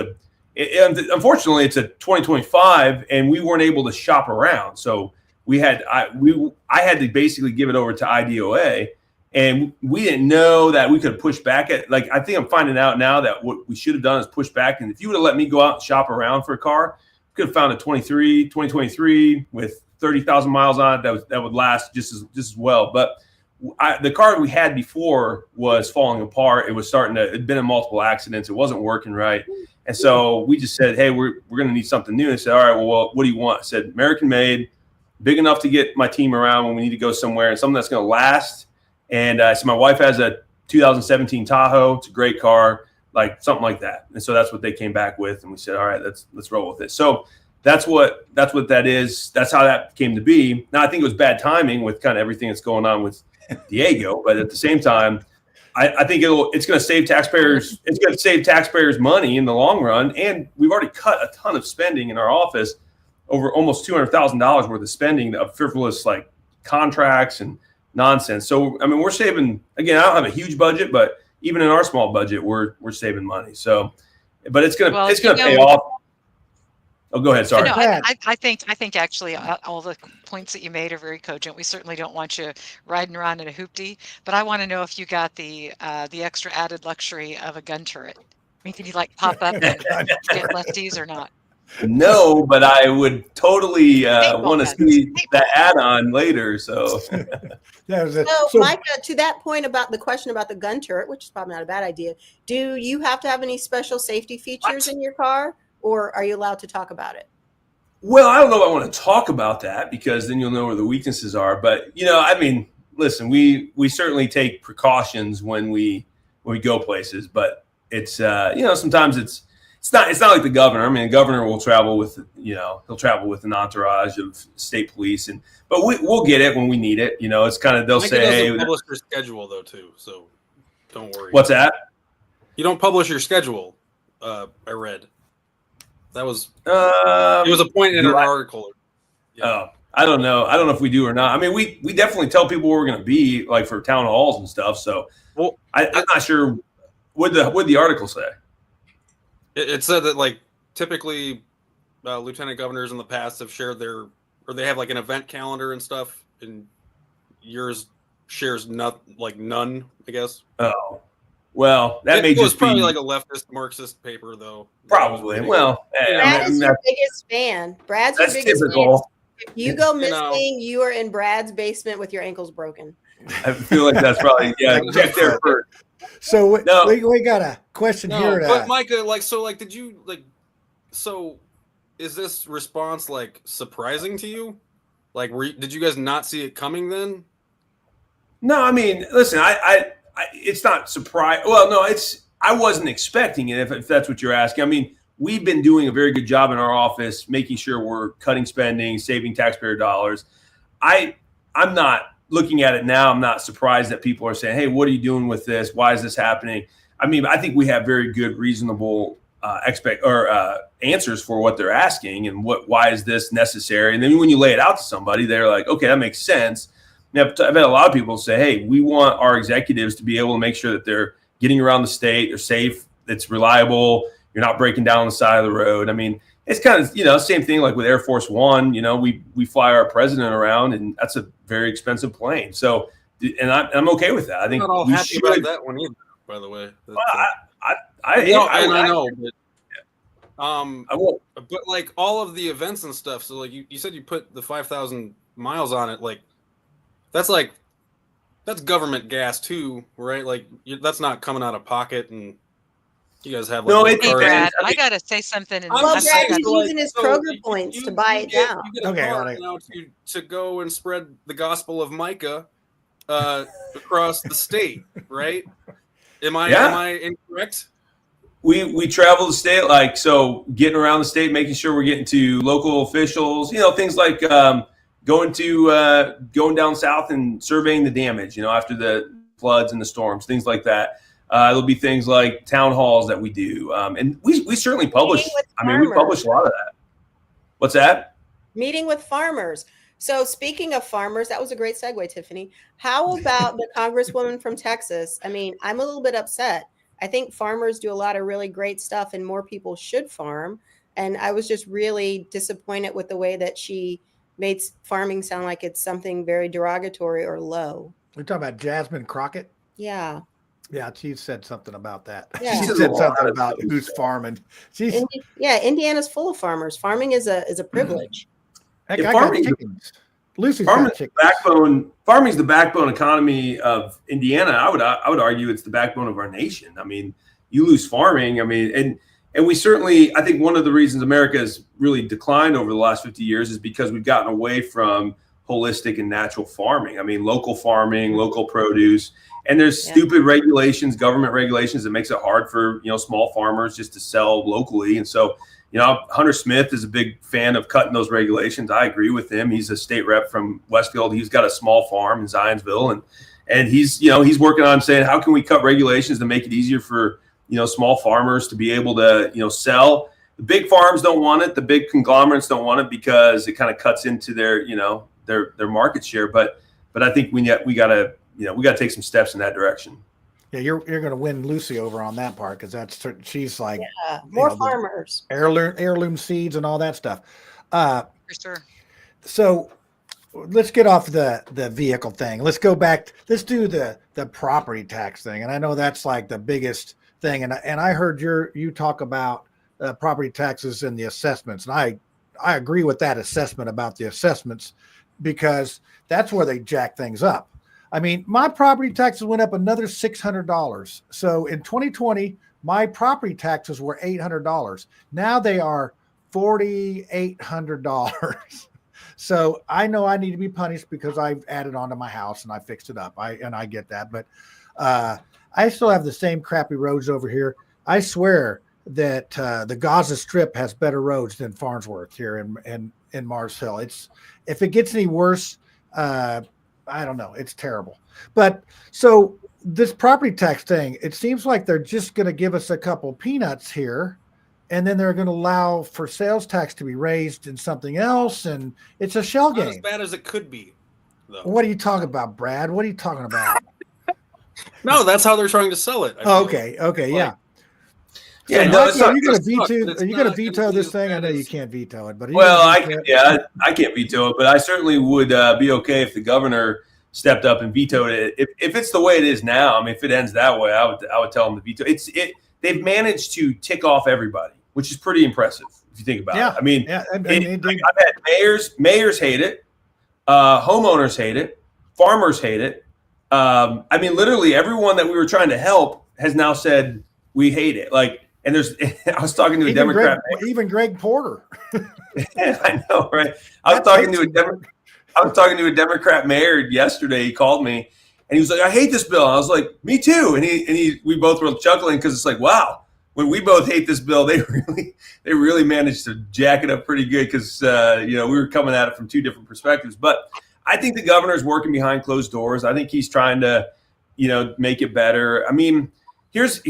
unfortunately it's a 2025, and we weren't able to shop around. So I had to basically give it over to IDOA, and we didn't know that we could push back at, like, I think I'm finding out now that what we should have done is push back. And if you would have let me go out and shop around for a car, we could have found a 2023 with 30,000 miles on it that would last just as well. But the car we had before was falling apart. It was it'd been in multiple accidents. It wasn't working right. And so we just said, hey, we're going to need something new. And said, all right, well, what do you want? I said, American made, big enough to get my team around when we need to go somewhere, and something that's going to last. And so my wife has a 2017 Tahoe. It's a great car, like something like that. And so that's what they came back with. And we said, all right, let's roll with it. So that's what that is. That's how that came to be. Now, I think it was bad timing with kind of everything that's going on with Diego, but at the same time, I think it's going to save taxpayers. It's going to save taxpayers money in the long run. And we've already cut a ton of spending in our office, over almost $200,000 worth of spending of frivolous like contracts and nonsense. So I mean, we're saving. Again, I don't have a huge budget, but even in our small budget, we're saving money. So, but it's gonna pay off. Oh, go ahead. Sorry. No, I think actually all the points that you made are very cogent. We certainly don't want you riding around in a hoopty, but I want to know if you got the extra added luxury of a gun turret. I mean, can you like pop up and get lefties or not? No, but I would totally want to see that add-on later. So, so Micah, to that point about the question about the gun turret, which is probably not a bad idea, do you have to have any special safety features in your car, or are you allowed to talk about it? Well, I don't know if I want to talk about that, because then you'll know where the weaknesses are. But, I mean, listen, we certainly take precautions when we go places, but it's, sometimes it's not like the governor. I mean, the governor will travel with, he'll travel with an entourage of state police, but we'll get it when we need it. It's kind of, they'll say, hey, publish your schedule though too. So don't worry. What's that? You don't publish your schedule. I read. That was it was a point in an article. Yeah. Oh, I don't know. I don't know if we do or not. I mean, we definitely tell people where we're going to be, like for town halls and stuff. So, well, I'm not sure what the article say. It said that like typically lieutenant governors in the past have shared they have like an event calendar and stuff, and yours shares none, I guess. Oh. Well, that may just probably be like a leftist Marxist paper, though. Probably. Well, Brad is your biggest fan. Brad's your biggest typical. fan. If you go missing, you are in Brad's basement with your ankles broken. I feel like that's probably check there first. So we got a question here. But Micah, did you so is this response like surprising to you? Like, did you guys not see it coming then? No, I mean, listen, I it's not surprise. Well, no, I wasn't expecting it. If that's what you're asking, I mean, we've been doing a very good job in our office, making sure we're cutting spending, saving taxpayer dollars. I'm not looking at it now. I'm not surprised that people are saying, "Hey, what are you doing with this? Why is this happening?" I mean, I think we have very good, reasonable answers for what they're asking and why is this necessary. And then when you lay it out to somebody, they're like, "Okay, that makes sense." I've had a lot of people say, hey, we want our executives to be able to make sure that they're getting around the state, they're safe, it's reliable, you're not breaking down on the side of the road. I mean, it's kind of, same thing like with Air Force One, we fly our president around, and that's a very expensive plane. So, and I'm okay with that. I think I'm not all happy about that one either, by the way. I know, but like all of the events and stuff. So like you said, you put the 5,000 miles on it, like, that's government gas too, right? Like that's not coming out of pocket, and you guys have hey Brad, I gotta say something. Brad is using his Kroger points to buy it down. You get a car now to go and spread the gospel of Micah across the state, right? Am I incorrect? We travel the state, so getting around the state, making sure we're getting to local officials, things like going down south and surveying the damage, after the floods and the storms, things like that. There'll be things like town halls that we do. And we certainly publish. I mean, we publish a lot of that. What's that? Meeting with farmers. So speaking of farmers, that was a great segue, Tiffany. How about the Congresswoman from Texas? I mean, I'm a little bit upset. I think farmers do a lot of really great stuff and more people should farm. And I was just really disappointed with the way that she made farming sound like it's something very derogatory or low. We're talking about Jasmine Crockett. Yeah. Yeah, she said something about that. Yeah. She said something about who's farming. Indiana's full of farmers. Farming is a privilege. Heck, I got chickens. Lucy's got chickens. Farming's the backbone economy of Indiana. I would argue it's the backbone of our nation. I mean, you lose farming. I mean, and we certainly, I think one of the reasons America has really declined over the last 50 years is because we've gotten away from holistic and natural farming. I mean, local farming, local produce, and there's stupid regulations, government regulations that makes it hard for, small farmers just to sell locally. And so, Hunter Smith is a big fan of cutting those regulations. I agree with him. He's a state rep from Westfield. He's got a small farm in Zionsville, and he's working on saying, how can we cut regulations to make it easier for, small farmers to be able to, sell. The big farms don't want it. The big conglomerates don't want it because it kind of cuts into their, their market share. But I think we got to take some steps in that direction. Yeah, you're going to win Lucy over on that part because she's like more farmers, heirloom seeds and all that stuff. For sure. So let's get off the vehicle thing. Let's go back. Let's do the property tax thing. And I know that's like the biggest thing. And I heard you talk about property taxes and the assessments, and I agree with that assessment about the assessments because that's where they jack things up. I mean, my property taxes went up another $600. So in 2020, my property taxes were $800. Now they are $4,800. So I know I need to be punished because I've added on to my house and I fixed it up. I get that, but I still have the same crappy roads over here. I swear that the Gaza Strip has better roads than Farnsworth here in Mars Hill. If it gets any worse, I don't know. It's terrible. But so this property tax thing, it seems like they're just going to give us a couple peanuts here, and then they're going to allow for sales tax to be raised in something else, and it's a shell game. Not as bad as it could be, though. What are you talking about, Brad? What are you talking about? No, that's how they're trying to sell it. Okay, yeah. Yeah, so no, Mikey, are you going to veto this thing? I know you can't veto it, but I can't veto it, but I certainly would be okay if the governor stepped up and vetoed it. If it's the way it is now, I mean, if it ends that way, I would tell them to veto it. They've managed to tick off everybody, which is pretty impressive if you think about it. I mean, I've had mayors hate it, homeowners hate it, farmers hate it. I mean, literally everyone that we were trying to help has now said we hate it. And I was talking to a Democrat. Even Greg Porter. I know, right? I was talking to a Democrat mayor yesterday. He called me and he was like, "I hate this bill." And I was like, "Me too." And we both were chuckling because it's like, wow, when we both hate this bill, they really managed to jack it up pretty good because we were coming at it from two different perspectives. But I think the governor is working behind closed doors. I think he's trying to, make it better. I mean, here's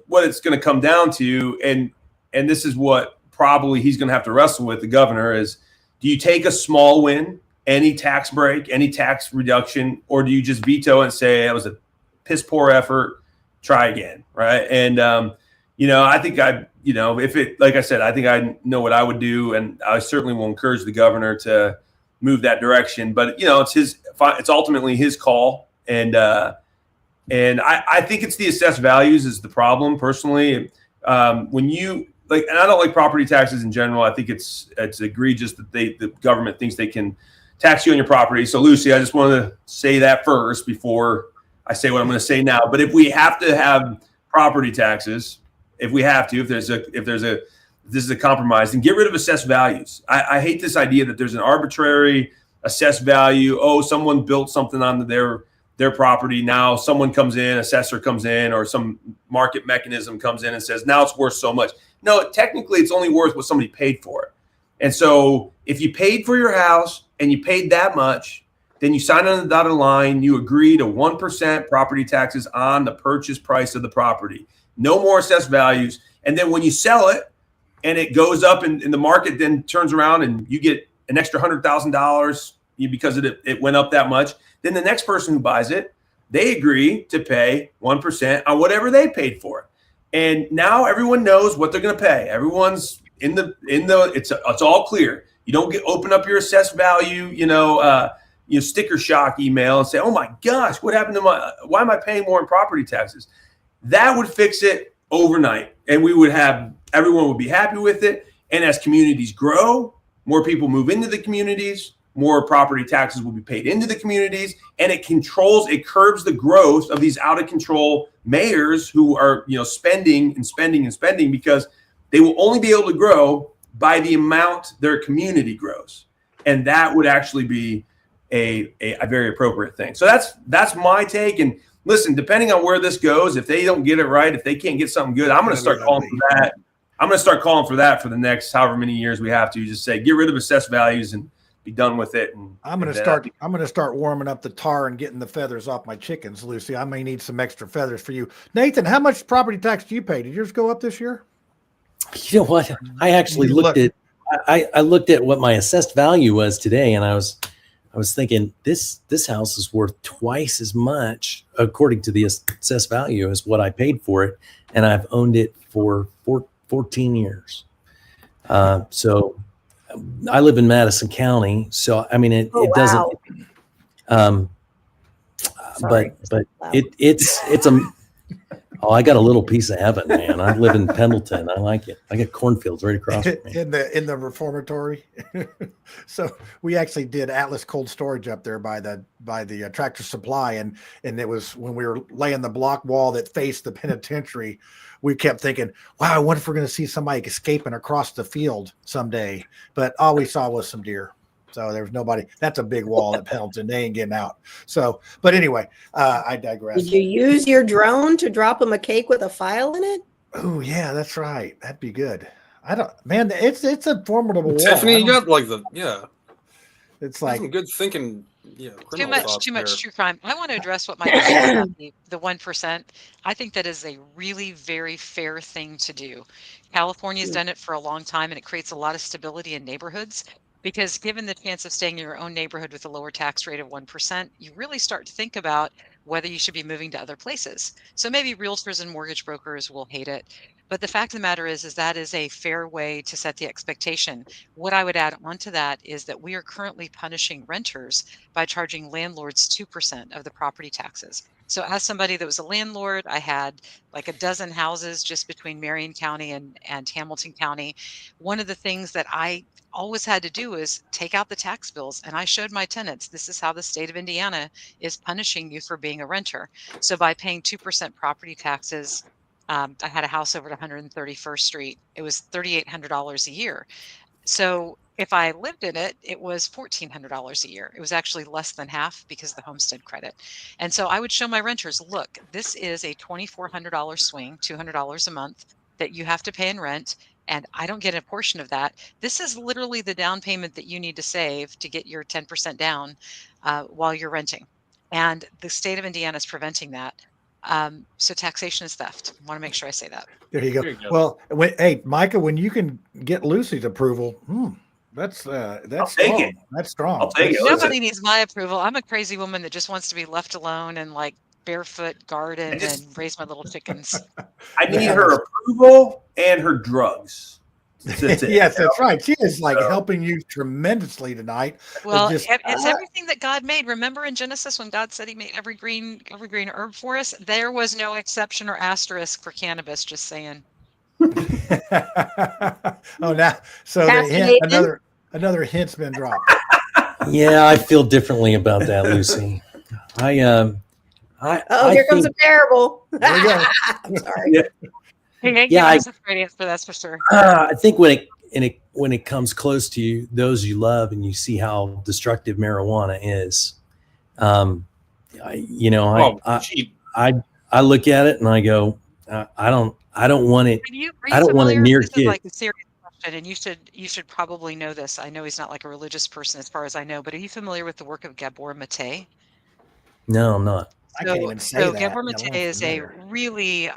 what it's going to come down to, and this is what probably he's going to have to wrestle with, the governor, is do you take a small win, any tax break, any tax reduction, or do you just veto and say that was a piss poor effort, try again, right? And I think like I said, I think I know what I would do, and I certainly will encourage the governor to move that direction. But it's ultimately his call, and I think it's the assessed values is the problem personally. When you and I don't like property taxes in general. I think it's egregious that the government thinks they can tax you on your property. So Lucy, I just wanted to say that first before I say what I'm going to say now. But if we have to have property taxes, if this is a compromise, then get rid of assessed values. I hate this idea that there's an arbitrary assessed value. Oh, someone built something on their property. Now someone comes in, assessor comes in, or some market mechanism comes in and says, now it's worth so much. No, technically it's only worth what somebody paid for it. And so if you paid for your house and you paid that much, then you sign on the dotted line, you agree to 1% property taxes on the purchase price of the property. No more assessed values. And then when you sell it and it goes up and the market then turns around and you get an extra $100,000 because it went up that much. Then the next person who buys it, they agree to pay 1% on whatever they paid for it. And now everyone knows what they're going to pay. Everyone's it's all clear. You don't open up your assessed value, sticker shock email and say, oh my gosh, what happened to why am I paying more in property taxes? That would fix it overnight. And everyone would be happy with it. And as communities grow, more people move into the communities, more property taxes will be paid into the communities, and it curbs the growth of these out of control mayors who are, spending and spending and spending, because they will only be able to grow by the amount their community grows. And that would actually be a very appropriate thing. So that's my take. And listen, depending on where this goes, if they don't get it right, if they can't get something good, I'm going to start calling for that. I'm going to start calling for that for the next however many years we have to. Just say, get rid of assessed values and be done with it. And I'm going to start warming up the tar and getting the feathers off my chickens, Lucy. I may need some extra feathers for you. Nathan, how much property tax do you pay? Did yours go up this year? You know what? I actually looked at what my assessed value was today, and I was thinking this house is worth twice as much according to the assessed value as what I paid for it, and I've owned it for 14 years. So I live in Madison County, so I mean it doesn't. But it's a. Oh, I got a little piece of heaven, man. I live in Pendleton. I like it. I got cornfields right across from me. In the reformatory. So we actually did Atlas Cold Storage up there by the Tractor Supply, and it was when we were laying the block wall that faced the penitentiary. We kept thinking, wow, I wonder if we're going to see somebody escaping across the field someday. But all we saw was some deer. So there was nobody. That's a big wall at Pendleton. They ain't getting out. So, but anyway, I digress. Did you use your drone to drop them a cake with a file in it? Oh yeah, that's right. That'd be good. It's a formidable Tiffany, wall. you got like It's like some good thinking. Yeah, too much true crime. I want to address what Micah said about the 1%. I think that is a really very fair thing to do. California's done it for a long time, and it creates a lot of stability in neighborhoods. Because given the chance of staying in your own neighborhood with a lower tax rate of 1%, you really start to think about whether you should be moving to other places. So maybe realtors and mortgage brokers will hate it. But the fact of the matter is that is a fair way to set the expectation. What I would add onto that is that we are currently punishing renters by charging landlords 2% of the property taxes. So as somebody that was a landlord, I had like a dozen houses just between Marion County and Hamilton County. One of the things that I always had to do is take out the tax bills. And I showed my tenants, this is how the state of Indiana is punishing you for being a renter. So by paying 2% property taxes, I had a house over at 131st Street. It was $3,800 a year. So if I lived in it, it was $1,400 a year. It was actually less than half because of the homestead credit. And so I would show my renters, look, this is a $2,400 swing, $200 a month that you have to pay in rent. And I don't get a portion of that. This is literally the down payment that you need to save to get your 10% down while you're renting. And the state of Indiana is preventing that. So taxation is theft. I want to make sure I say that. There you go. Well, hey, Micah, when you can get Lucy's approval, that's strong. That's strong. I'll take it. Nobody needs my approval. I'm a crazy woman that just wants to be left alone and like barefoot garden and raise my little chickens. I need her approval and her drugs. Yes, that's right. She is like helping you tremendously tonight. Well, it's everything that God made. Remember in Genesis when God said he made every green herb for us? There was no exception or asterisk for cannabis, just saying. Now so another hint's been dropped. Yeah, I feel differently about that, Lucy. Here comes a parable. There you go. I'm sorry. That's for sure. I think when it comes close to you, those you love, and you see how destructive marijuana is, I look at it and I go, I don't want it. I don't want it near kids. This is like a serious question, and you should probably know this. I know he's not like a religious person as far as I know, but are you familiar with the work of Gabor Mate? No, I'm not. I can't even say that. Gabor Mate is a really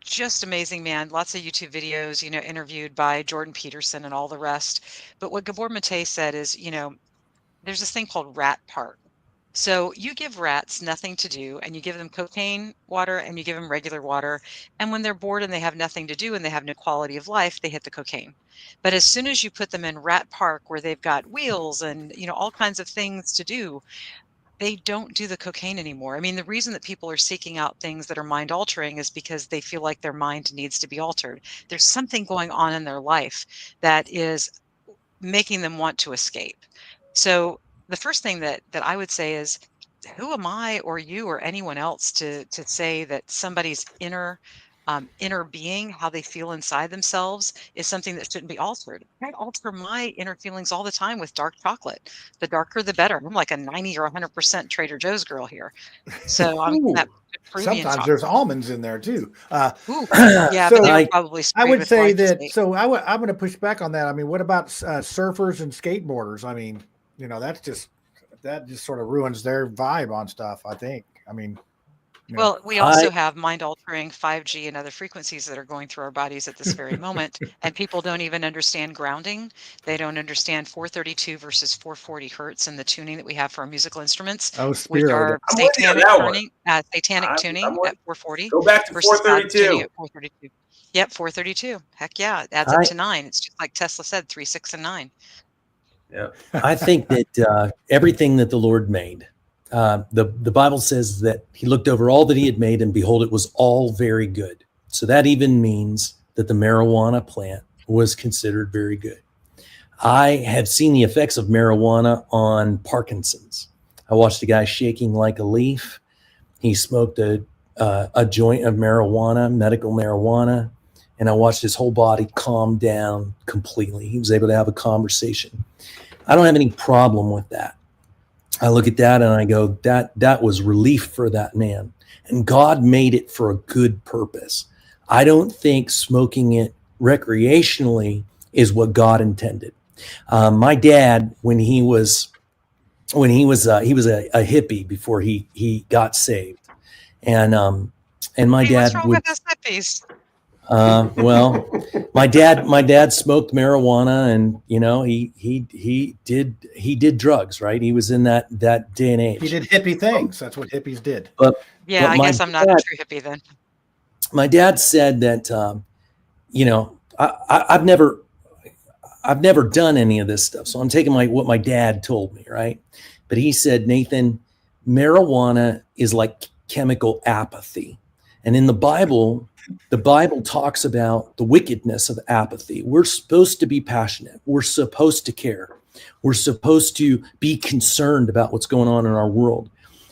just amazing man. Lots of YouTube videos, interviewed by Jordan Peterson and all the rest. But what Gabor Mate said is, there's this thing called rat park. So you give rats nothing to do, and you give them cocaine water and you give them regular water. And when they're bored and they have nothing to do and they have no quality of life, they hit the cocaine. But as soon as you put them in rat park where they've got wheels and, all kinds of things to do, they don't do the cocaine anymore. I mean, the reason that people are seeking out things that are mind altering is because they feel like their mind needs to be altered. There's something going on in their life that is making them want to escape. So the first thing that I would say is, who am I or you or anyone else to say that somebody's inner being, how they feel inside themselves, is something that shouldn't be altered? I alter my inner feelings all the time with dark chocolate. The darker, the better. I'm like a 90 or 100% Trader Joe's girl here. So I'm Ooh, that Peruvian sometimes chocolate. there's almonds in there too. Ooh, yeah, but So they're probably I sprayed would with say that. glyphosate. So I'm going to push back on that. I mean, what about surfers and skateboarders? I mean, that just sort of ruins their vibe on stuff, I think. I mean, Well, we also have mind-altering 5G and other frequencies that are going through our bodies at this very moment, and people don't even understand grounding. They don't understand 432 versus 440 hertz and the tuning that we have for our musical instruments, which Spiro. are I'm with you on satanic that one. tuning, tuning at 440 Go back to versus God tuning 432. at 432. Yep, 432. Heck yeah, it adds up to 9. It's just like Tesla said, 3, 6, and 9. Yeah. I think that everything that the Lord made, the Bible says that he looked over all that he had made and behold, it was all very good. So that even means that the marijuana plant was considered very good. I have seen the effects of marijuana on Parkinson's. I watched a guy shaking like a leaf. He smoked a joint of marijuana, medical marijuana, and I watched his whole body calm down completely. He was able to have a conversation. I don't have any problem with that. I look at that and I go, that was relief for that man. And God made it for a good purpose. I don't think smoking it recreationally is what God intended. My dad, when he was a hippie before he got saved, and my dad What's wrong would. with us hippies? Well, my dad smoked marijuana, and he did drugs, right? He was in that day and age. He did hippie things. That's what hippies did. But I guess I'm not a true hippie then. My dad said that I've never done any of this stuff, so I'm taking what my dad told me, right? But he said, Nathan, marijuana is like chemical apathy, and in the Bible talks about the wickedness of apathy. We're supposed to be passionate. We're supposed to care. We're supposed to be concerned about what's going on in our world.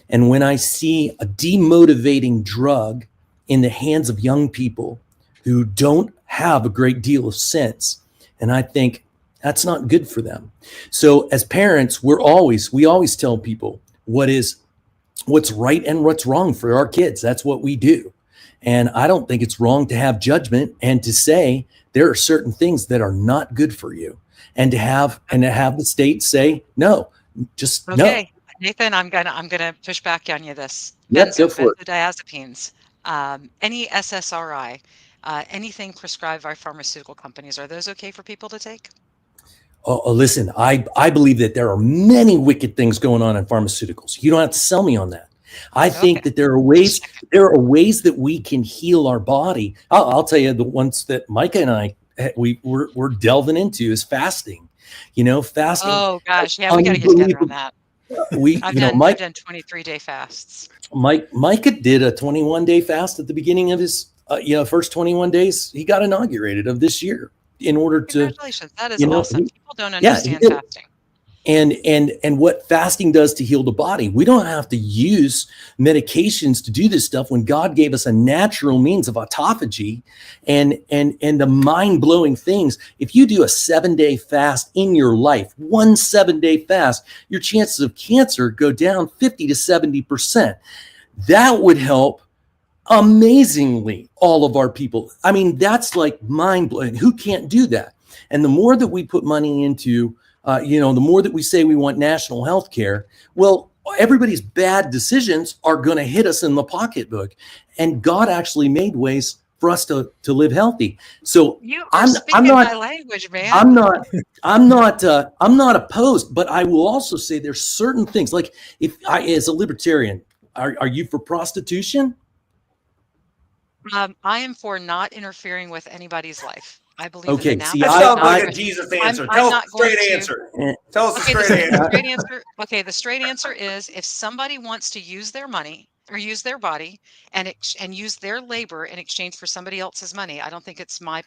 And when I see a demotivating drug in the hands of young people who don't have a great deal of sense, and I think that's not good for them. So as parents, we always tell people what's right and what's wrong for our kids. That's what we do. And I don't think it's wrong to have judgment and to say there are certain things that are not good for you, and to have the state say no, just no. Okay, Nathan, I'm gonna push back on you this. Yep, go for it. Benzodiazepines, any SSRI, anything prescribed by pharmaceutical companies, are those okay for people to take? Oh, listen, I believe that there are many wicked things going on in pharmaceuticals. You don't have to sell me on that. I think that there are ways that we can heal our body. I'll tell you the ones that Micah and I we're delving into is fasting. Fasting. Oh gosh, yeah, we got to get together on that. I've done 23-day fasts. Micah did a 21-day fast at the beginning of his first 21 days. He got inaugurated of this year in order to. Congratulations, that is awesome. People don't understand fasting. And what fasting does to heal the body. We don't have to use medications to do this stuff when God gave us a natural means of autophagy and the mind-blowing things. If you do a 7-day fast in your life, 1 7-day fast, your chances of cancer go down 50 to 70%. That would help amazingly all of our people. I mean, that's like mind-blowing. Who can't do that? And the more that we put money into the more that we say we want national health care, well, everybody's bad decisions are going to hit us in the pocketbook. And God actually made ways for us to live healthy. So You are I'm speaking not my language, man. I'm not opposed, but I will also say there's certain things, like if I, as a libertarian, are you for prostitution? I am for not interfering with anybody's life. I believe Okay, that the see, That natural sounds like a progression. Jesus answer. I'm Tell us not the going straight to. answer. Tell us the Okay, straight answer. straight answer. Okay, the straight answer is if somebody wants to use their money or use their body and use their labor in exchange for somebody else's money, I don't think it's my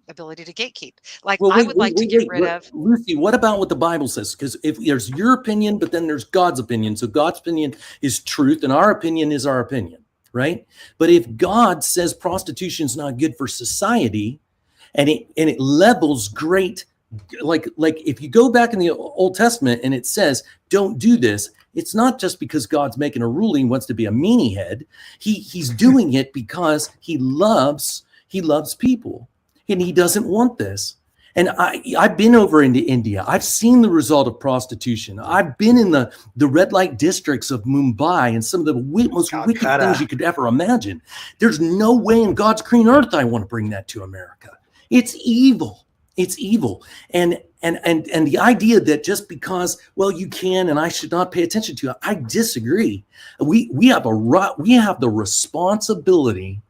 ability to gatekeep. Like Well, I would like to get rid of. Lucy, what about what the Bible says? Because if there's your opinion, but then there's God's opinion. So God's opinion is truth, and our opinion is our opinion, right? But if God says prostitution is not good for society, and it levels great, like if you go back in the Old Testament and it says don't do this, it's not just because God's making a ruling, wants to be a meanie head. He's doing it because he loves people, and he doesn't want this. And I've been over into India. I've seen the result of prostitution. I've been in the red light districts of Mumbai and some of the most wicked things you could ever imagine. There's no way in God's green earth I want to bring that to America. It's evil. It's evil. And the idea that just because, well, you can and I should not pay attention to it, I disagree. We have the responsibility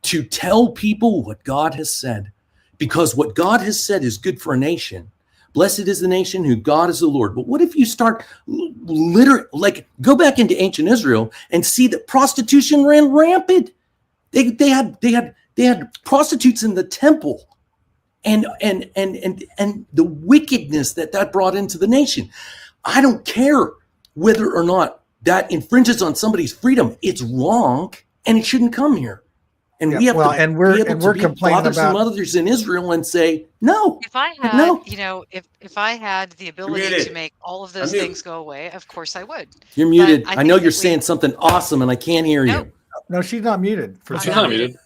to tell people what God has said, because what God has said is good for a nation. Blessed is the nation who God is the Lord. But what if you start go back into ancient Israel and see that prostitution ran rampant? They had prostitutes in the temple. And the wickedness that brought into the nation. I don't care whether or not that infringes on somebody's freedom. It's wrong, and it shouldn't come here. And we have to be complaining about mothers in Israel and say no. If I had, no. If I had the ability to make all of those things go away, of course I would. You're muted. I know you're saying something awesome, and I can't hear you. No, she's not muted. She's not muted.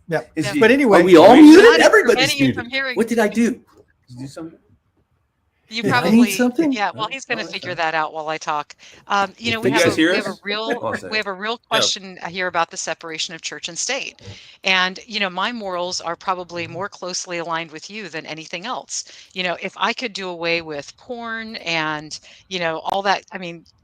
Yeah. But anyway, are we all muted? Everybody's muted. What did I do? Did you do something? You Did I probably need something? Yeah. Well, he's going to figure that out while I talk. We have a real question here about the separation of church and state, and my morals are probably more closely aligned with you than anything else. If I could do away with porn and all that,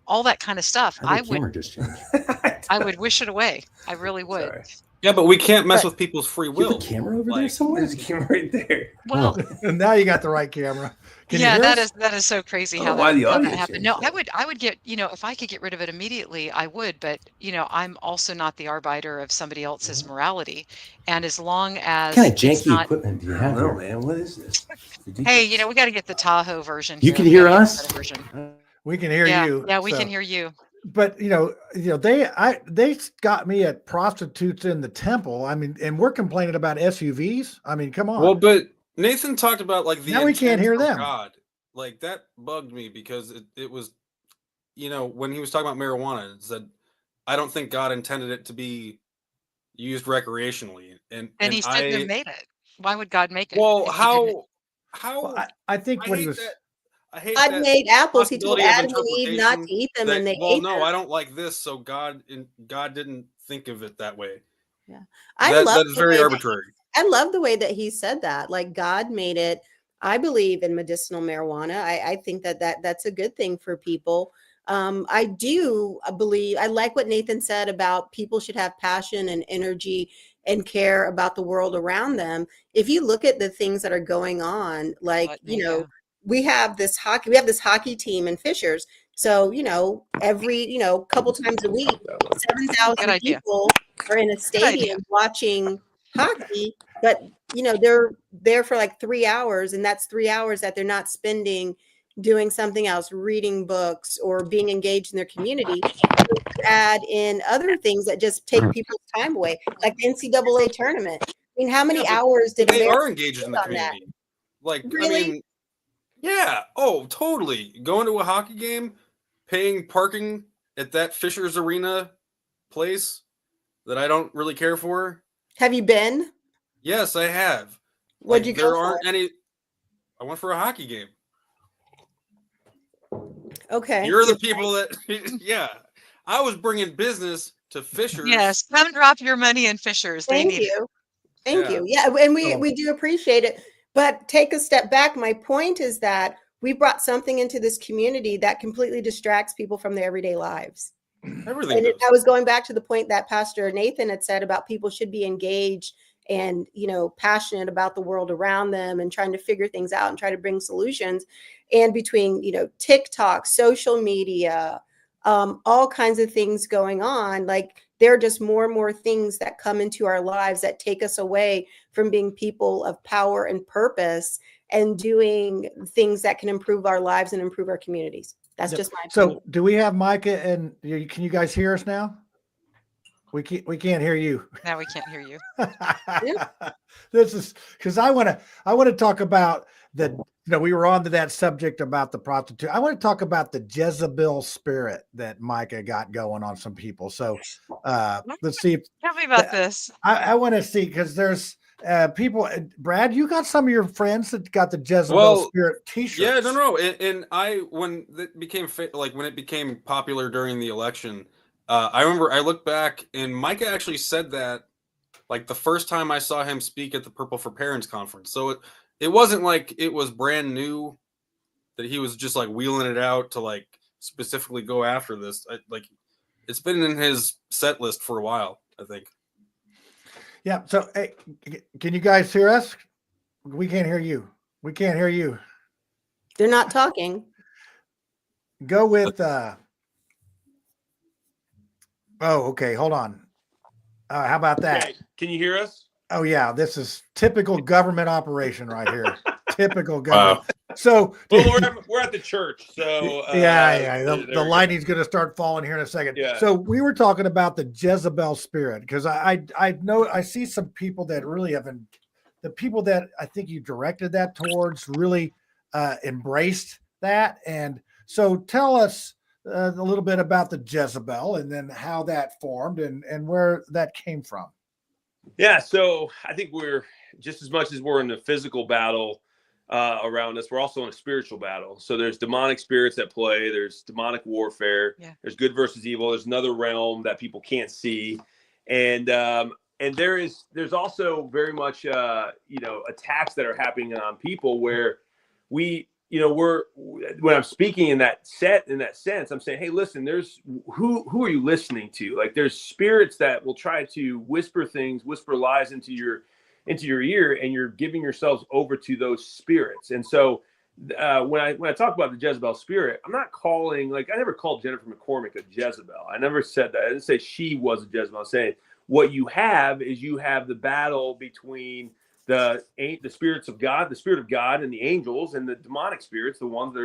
all that kind of stuff, I would wish it away. I really would. Sorry. Yeah, but we can't mess with people's free will. You have a camera over there somewhere? There's a camera right there. Well, now you got the right camera. That is so crazy how that happened. No, changed. I would get, if I could get rid of it immediately, I would, but I'm also not the arbiter of somebody else's morality. And as long as What kind of janky equipment do you have here? Man, what is this? Hey, we got to get the Tahoe version. You can hear us? We can hear you. Yeah, we can hear you. But they got me at prostitutes in the temple. And we're complaining about SUVs. Come on. Well, but Nathan talked about the now we can't hear them. God, that bugged me because it was, when he was talking about marijuana, it said, I don't think God intended it to be used recreationally, and he shouldn't have made it. Why would God make it? Well, how? Well, I think what he was. God made apples. He told Adam and Eve not to eat them, and they ate them. I don't like this, so God didn't think of it that way. Yeah, that is very arbitrary. I love the way that he said that. Like God made it. I believe in medicinal marijuana. I think that's a good thing for people. I do believe. I like what Nathan said about people should have passion and energy and care about the world around them. If you look at the things that are going on, we have this hockey team in Fishers. So, every, couple times a week, 7,000 people are in a stadium watching hockey, but they're there for 3 hours, and that's 3 hours that they're not spending doing something else, reading books or being engaged in their community. Add in other things that just take people's time away, like the NCAA tournament. How many hours did they are engaged in the community? Really? Yeah. Oh, totally. Going to a hockey game, paying parking at that Fishers Arena place that I don't really care for. Have you been? Yes, I have. What'd you go for? There aren't any. I went for a hockey game. Okay. You're the people that. Yeah. I was bringing business to Fishers. Yes. Come drop your money in Fishers. Thank you. Thank you. Yeah, and we do appreciate it. But take a step back. My point is that we brought something into this community that completely distracts people from their everyday lives. Everything And does. I was going back to the point that Pastor Nathan had said about people should be engaged and, passionate about the world around them and trying to figure things out and try to bring solutions. And between, TikTok, social media, all kinds of things going on, like there are just more and more things that come into our lives that take us away from being people of power and purpose and doing things that can improve our lives and improve our communities. That's just my opinion. So do we have Micah and can you guys hear us now? We can't hear you. Now we can't hear you. This is because I want to talk about we were on to that subject about the prostitute. I want to talk about the Jezebel spirit that Micah got going on some people. So let's see. Tell me about this. I want to see because there's people. Brad, you got some of your friends that got the Jezebel spirit T-shirts. Yeah, no. And when it became when it became popular during the election, I remember I looked back and Micah actually said that like the first time I saw him speak at the Purple for Parents conference. So it wasn't like it was brand new that he was just like wheeling it out to like specifically go after this. It's been in his set list for a while, I think. Yeah. So, hey, can you guys hear us? We can't hear you. We can't hear you. They're not talking. Go with. Oh, okay. Hold on. How about that? Okay. Can you hear us? Oh yeah, this is typical government operation right here. Typical government. Wow. So we're at the church. So the lightning's going to start falling here in a second. Yeah. So we were talking about the Jezebel spirit because I know I see some people that really haven't. The people that I think you directed that towards really embraced that, and so tell us a little bit about the Jezebel and then how that formed and where that came from. Yeah, so I think we're just as much as we're in the physical battle around us, we're also in a spiritual battle. So there's demonic spirits at play. There's demonic warfare. Yeah. There's good versus evil. There's another realm that people can't see, and there's also very much attacks that are happening on people where when I'm speaking in that sense, I'm saying, hey, listen, there's who are you listening to? Like there's spirits that will try to whisper lies into your ear, and you're giving yourselves over to those spirits. And so when I talk about the Jezebel spirit, I'm not calling, like I never called Jennifer McCormick a Jezebel. I never said that. I didn't say she was a Jezebel. I'm saying what you have is you have the battle between the spirits of God, the spirit of God, and the angels, and the demonic spirits, the ones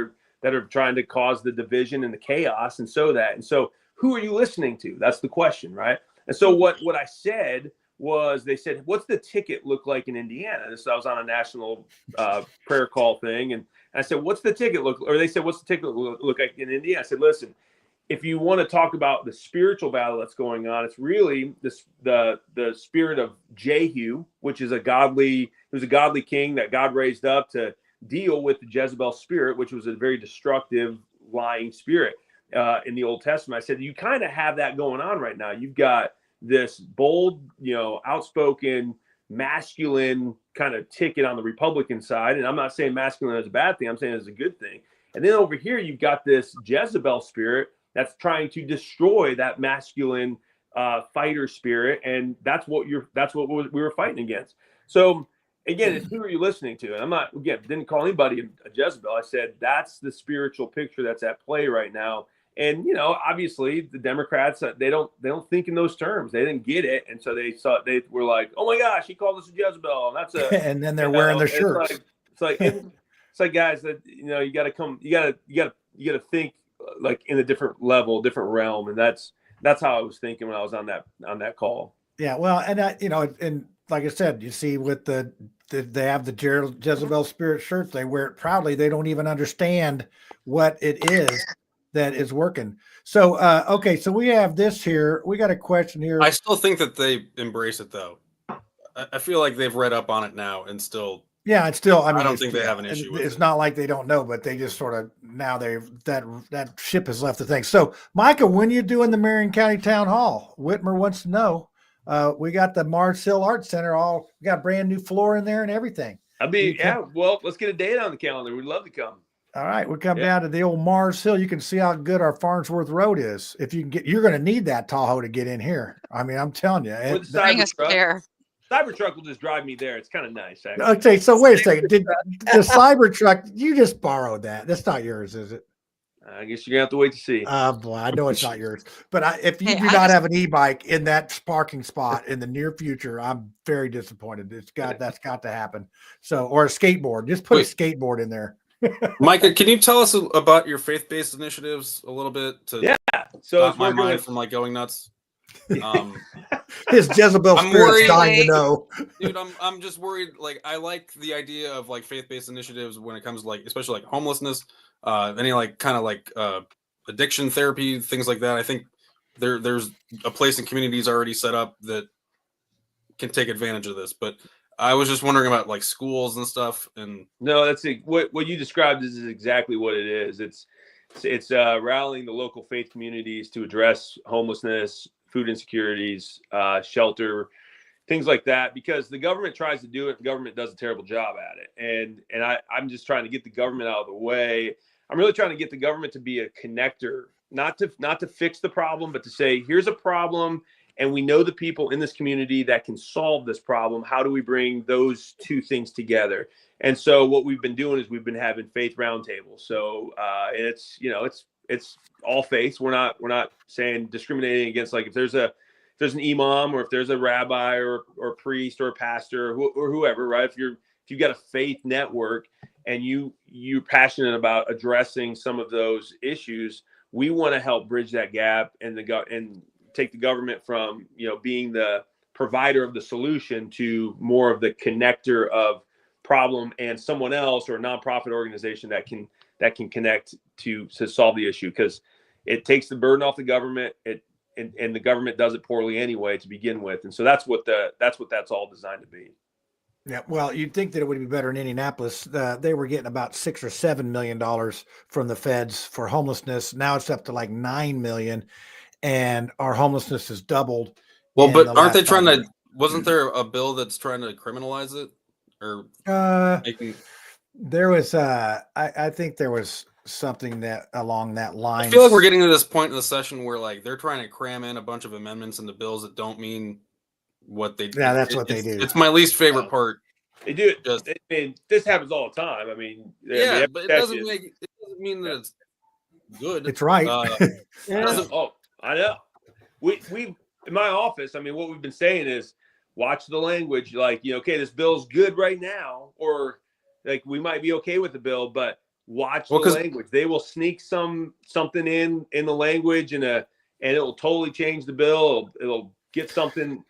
that are trying to cause the division and the chaos, and so who are you listening to? That's the question, right? And so what I said was, they said, what's the ticket look like in Indiana? I was on a national prayer call thing, and I said, what's the ticket look? Or they said, what's the ticket look like in Indiana? I said, listen, if you want to talk about the spiritual battle that's going on, it's really the spirit of Jehu, which is a godly king that God raised up to deal with the Jezebel spirit, which was a very destructive, lying spirit in the Old Testament. I said, you kind of have that going on right now. You've got this bold, outspoken, masculine kind of ticket on the Republican side. And I'm not saying masculine is a bad thing. I'm saying it's a good thing. And then over here, you've got this Jezebel spirit that's trying to destroy that masculine fighter spirit, and that's what we were fighting against. So again, it's who are you listening to? And I'm not, again, didn't call anybody a Jezebel. I said that's the spiritual picture that's at play right now. And obviously the Democrats, they don't think in those terms. They didn't get it, and so they were like, oh my gosh, he called us a Jezebel, and that's a and then they're wearing their shirts. It's like guys, that you got to think like in a different level, different realm, and that's how I was thinking when I was on that call. Yeah, well, and and like I said, you see with they have the Jezebel spirit shirts. They wear it proudly. They don't even understand what it is that is working. So okay, so we have this here. We got a question here. I still think that they embrace it though. I feel like they've read up on it now and still. Yeah, it's still. I don't think they have an issue with it. It's not like they don't know, but they just sort of now that ship has left the thing. So, Micah, when you doing the Marion County Town Hall? Whitmer wants to know We got the Mars Hill Art Center. We got brand new floor in there and everything. Well, let's get a date on the calendar. We'd love to come. All right, we come down to the old Mars Hill. You can see how good our Farnsworth Road is. If you can you're going to need that Tahoe to get in here. I mean, I'm telling you. Cybertruck will just drive me there. It's kind of nice. Actually. Okay, so wait a second. Did the Cybertruck? You just borrowed that? That's not yours, is it? I guess you're gonna have to wait to see. Boy, I know it's not yours. But if you do not have an e-bike in that parking spot in the near future, I'm very disappointed. That's got to happen. So, or a skateboard. Just put a skateboard in there. Micah, can you tell us about your faith-based initiatives a little bit to stop my mind from going nuts? His Jezebel spirit's dying to know. Dude, I'm just worried. Like, I like the idea of like faith-based initiatives when it comes to like, especially like homelessness, any like kind of like addiction therapy, things like that. I think there's a place in communities already set up that can take advantage of this. But I was just wondering about like schools and stuff. And no, that's it. What you described is exactly what it is. It's rallying the local faith communities to address homelessness, food insecurities, shelter, things like that, because the government tries to do it. The government does a terrible job at it. And I'm just trying to get the government out of the way. I'm really trying to get the government to be a connector, not to fix the problem, but to say, here's a problem. And we know the people in this community that can solve this problem. How do we bring those two things together? And so what we've been doing is we've been having faith roundtables. So it's all faiths. We're not saying discriminating against, like, if there's an imam or if there's a rabbi or priest or a pastor or whoever, right? If you've got a faith network and you're passionate about addressing some of those issues, we want to help bridge that gap and take the government from being the provider of the solution to more of the connector of problem and someone else or a nonprofit organization that can connect to solve the issue, because it takes the burden off the government. And the government does it poorly anyway to begin with, and so that's what that's all designed to be. Yeah, well, you'd think that it would be better in Indianapolis. They were getting about $6 or $7 million from the feds for homelessness. Now it's up to like $9 million, and our homelessness has doubled. Well, but aren't they trying to? Wasn't there a bill that's trying to criminalize it? Or there was I think there was something that along that line. I feel like we're getting to this point in the session where like they're trying to cram in a bunch of amendments into bills that don't mean what they do. Yeah, that's what they do. It's my least favorite part. They do it. This happens all the time. I mean, but it doesn't mean that it's good. It's right. I know. We in my office, I mean, what we've been saying is watch the language. Like, okay, this bill's good right now, or like we might be okay with the bill, but watch the language. They will sneak something in the language and it'll totally change the bill. It'll get something,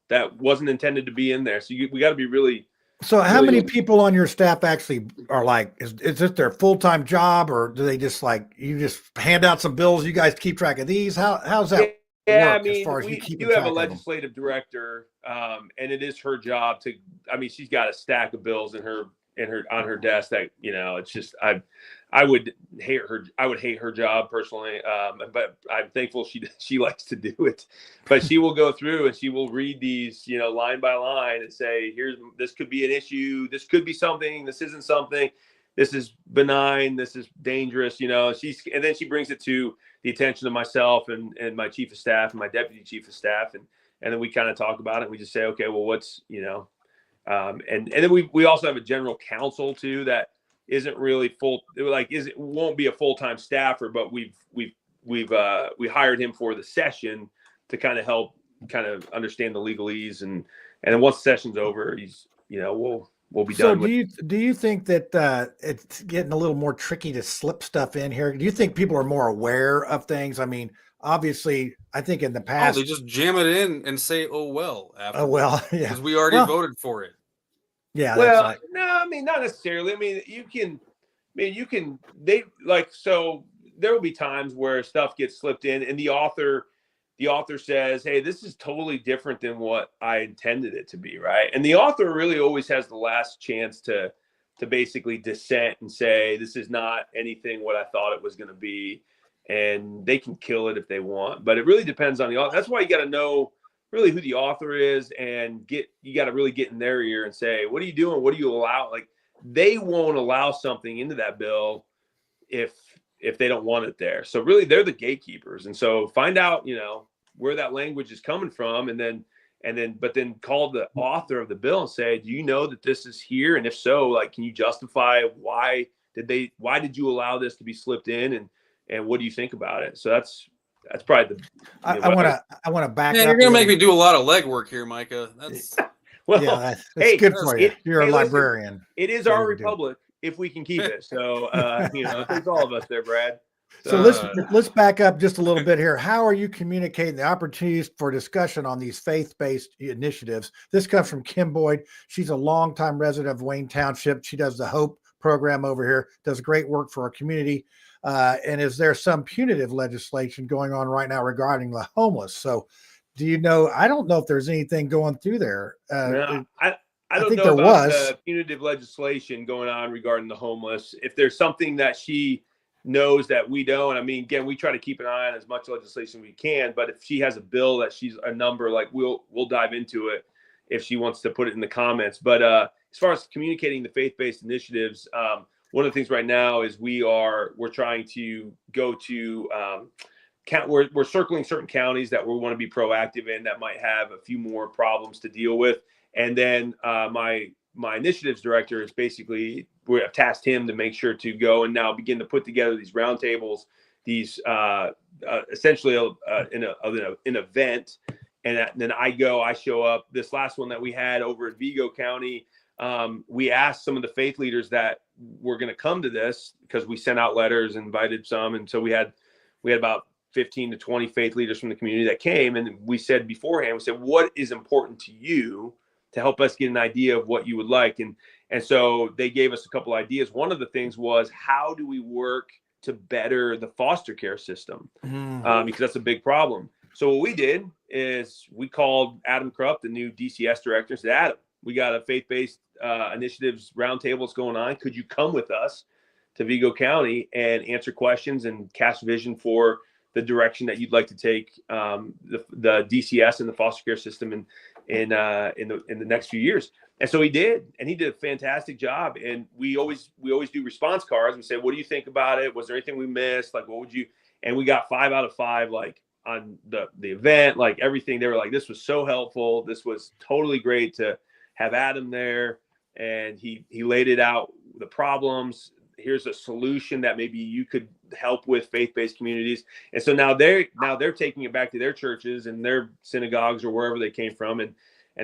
that wasn't intended to be in there. So we got to be really. So how many people on your staff actually are like, is this their full-time job, or do they just like, you just hand out some bills, you guys keep track of these? How's that? Yeah, I mean, we do have a legislative director, and it is her job to. I mean, she's got a stack of bills on her desk that it's just I would hate her. I would hate her job personally, but I'm thankful she likes to do it. But she will go through and she will read these line by line and say, this could be an issue. This could be something. This isn't something. This is benign. This is dangerous. And then she brings it to the attention of myself and my chief of staff and my deputy chief of staff. And then we kind of talk about it. We just say, okay, well, what's, and then we also have a general counsel too, that isn't really won't be a full-time staffer, but we hired him for the session to kind of help understand the legalese. And then once the session's over, he's, we'll be done. So do you think that it's getting a little more tricky to slip stuff in here? Do you think people are more aware of things? I mean, obviously, I think in the past they just jam it in and say, "Oh well," after. Oh well, yeah, because we already voted for it. Yeah. Well, that's right. No, I mean, not necessarily. I mean, so there will be times where stuff gets slipped in, and the author says, hey, this is totally different than what I intended it to be, right? And the author really always has the last chance to basically dissent and say, this is not anything what I thought it was going to be. And they can kill it if they want. But it really depends on the author. That's why you got to know really who the author is, and you got to really get in their ear and say, what are you doing? What do you allow? Like, they won't allow something into that bill if they don't want it there. So really, they're the gatekeepers. And so find out, where that language is coming from, and then call the author of the bill and say, do you know that this is here? And if so, like, can you justify why did you allow this to be slipped in? And what do you think about it? So that's probably I want to back up. You're gonna make me do a lot of legwork here, Micah. That's well, yeah, that's good for you. You're a librarian. Listen, it is our republic if we can keep it. So it's all of us there, Brad. So let's back up just a little bit here. How are you communicating the opportunities for discussion on these faith-based initiatives? This comes from Kim Boyd. She's a longtime resident of Wayne Township. She does the Hope program over here, does great work for our community. And is there some punitive legislation going on right now regarding the homeless? So do you know, I don't know if there's anything going through there. No, I don't know about the punitive legislation going on regarding the homeless. If there's something that she knows that we don't, I mean, again, we try to keep an eye on as much legislation we can, but if she has a bill that she's a number, like we'll dive into it if she wants to put it in the comments. But as far as communicating the faith-based initiatives, one of the things right now is we're trying to go to we're circling certain counties that we want to be proactive in that might have a few more problems to deal with. And then my initiatives director is basically, we have tasked him to make sure to go and now begin to put together these roundtables, these essentially an event. And then I show up. This last one that we had over at Vigo County, we asked some of the faith leaders that were going to come to this, because we sent out letters, invited some. And so we had about 15 to 20 faith leaders from the community that came. And we said beforehand, what is important to you, to help us get an idea of what you would like. And so they gave us a couple ideas. One of the things was, how do we work to better the foster care system? Because that's a big problem. So what we did is we called Adam Krupp, the new DCS director, and said, Adam, we got a faith-based initiatives roundtables going on. Could you come with us to Vigo County and answer questions and cast vision for the direction that you'd like to take the DCS and the foster care system in the next few years? And so he did, and he did a fantastic job. And we always do response cards. We say, what do you think about it? Was there anything we missed? Like, what would you? And we got 5 out of 5, like, on the event, like everything. They were like, this was so helpful. This was totally great to have Adam there. And he laid it out, the problems. Here's a solution that maybe you could help with faith-based communities. And so now they're taking it back to their churches and their synagogues or wherever they came from. And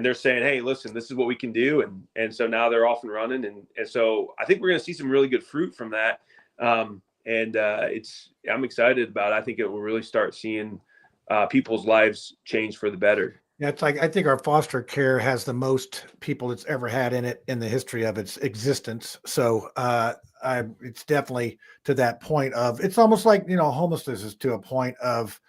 they're saying, hey, listen, this is what we can do. And so now they're off and running. And so I think we're going to see some really good fruit from that. I'm excited about it. I think it will really start seeing people's lives change for the better. Yeah, it's like, I think our foster care has the most people it's ever had in it in the history of its existence. So it's definitely to that point of, it's almost like, homelessness is to a point of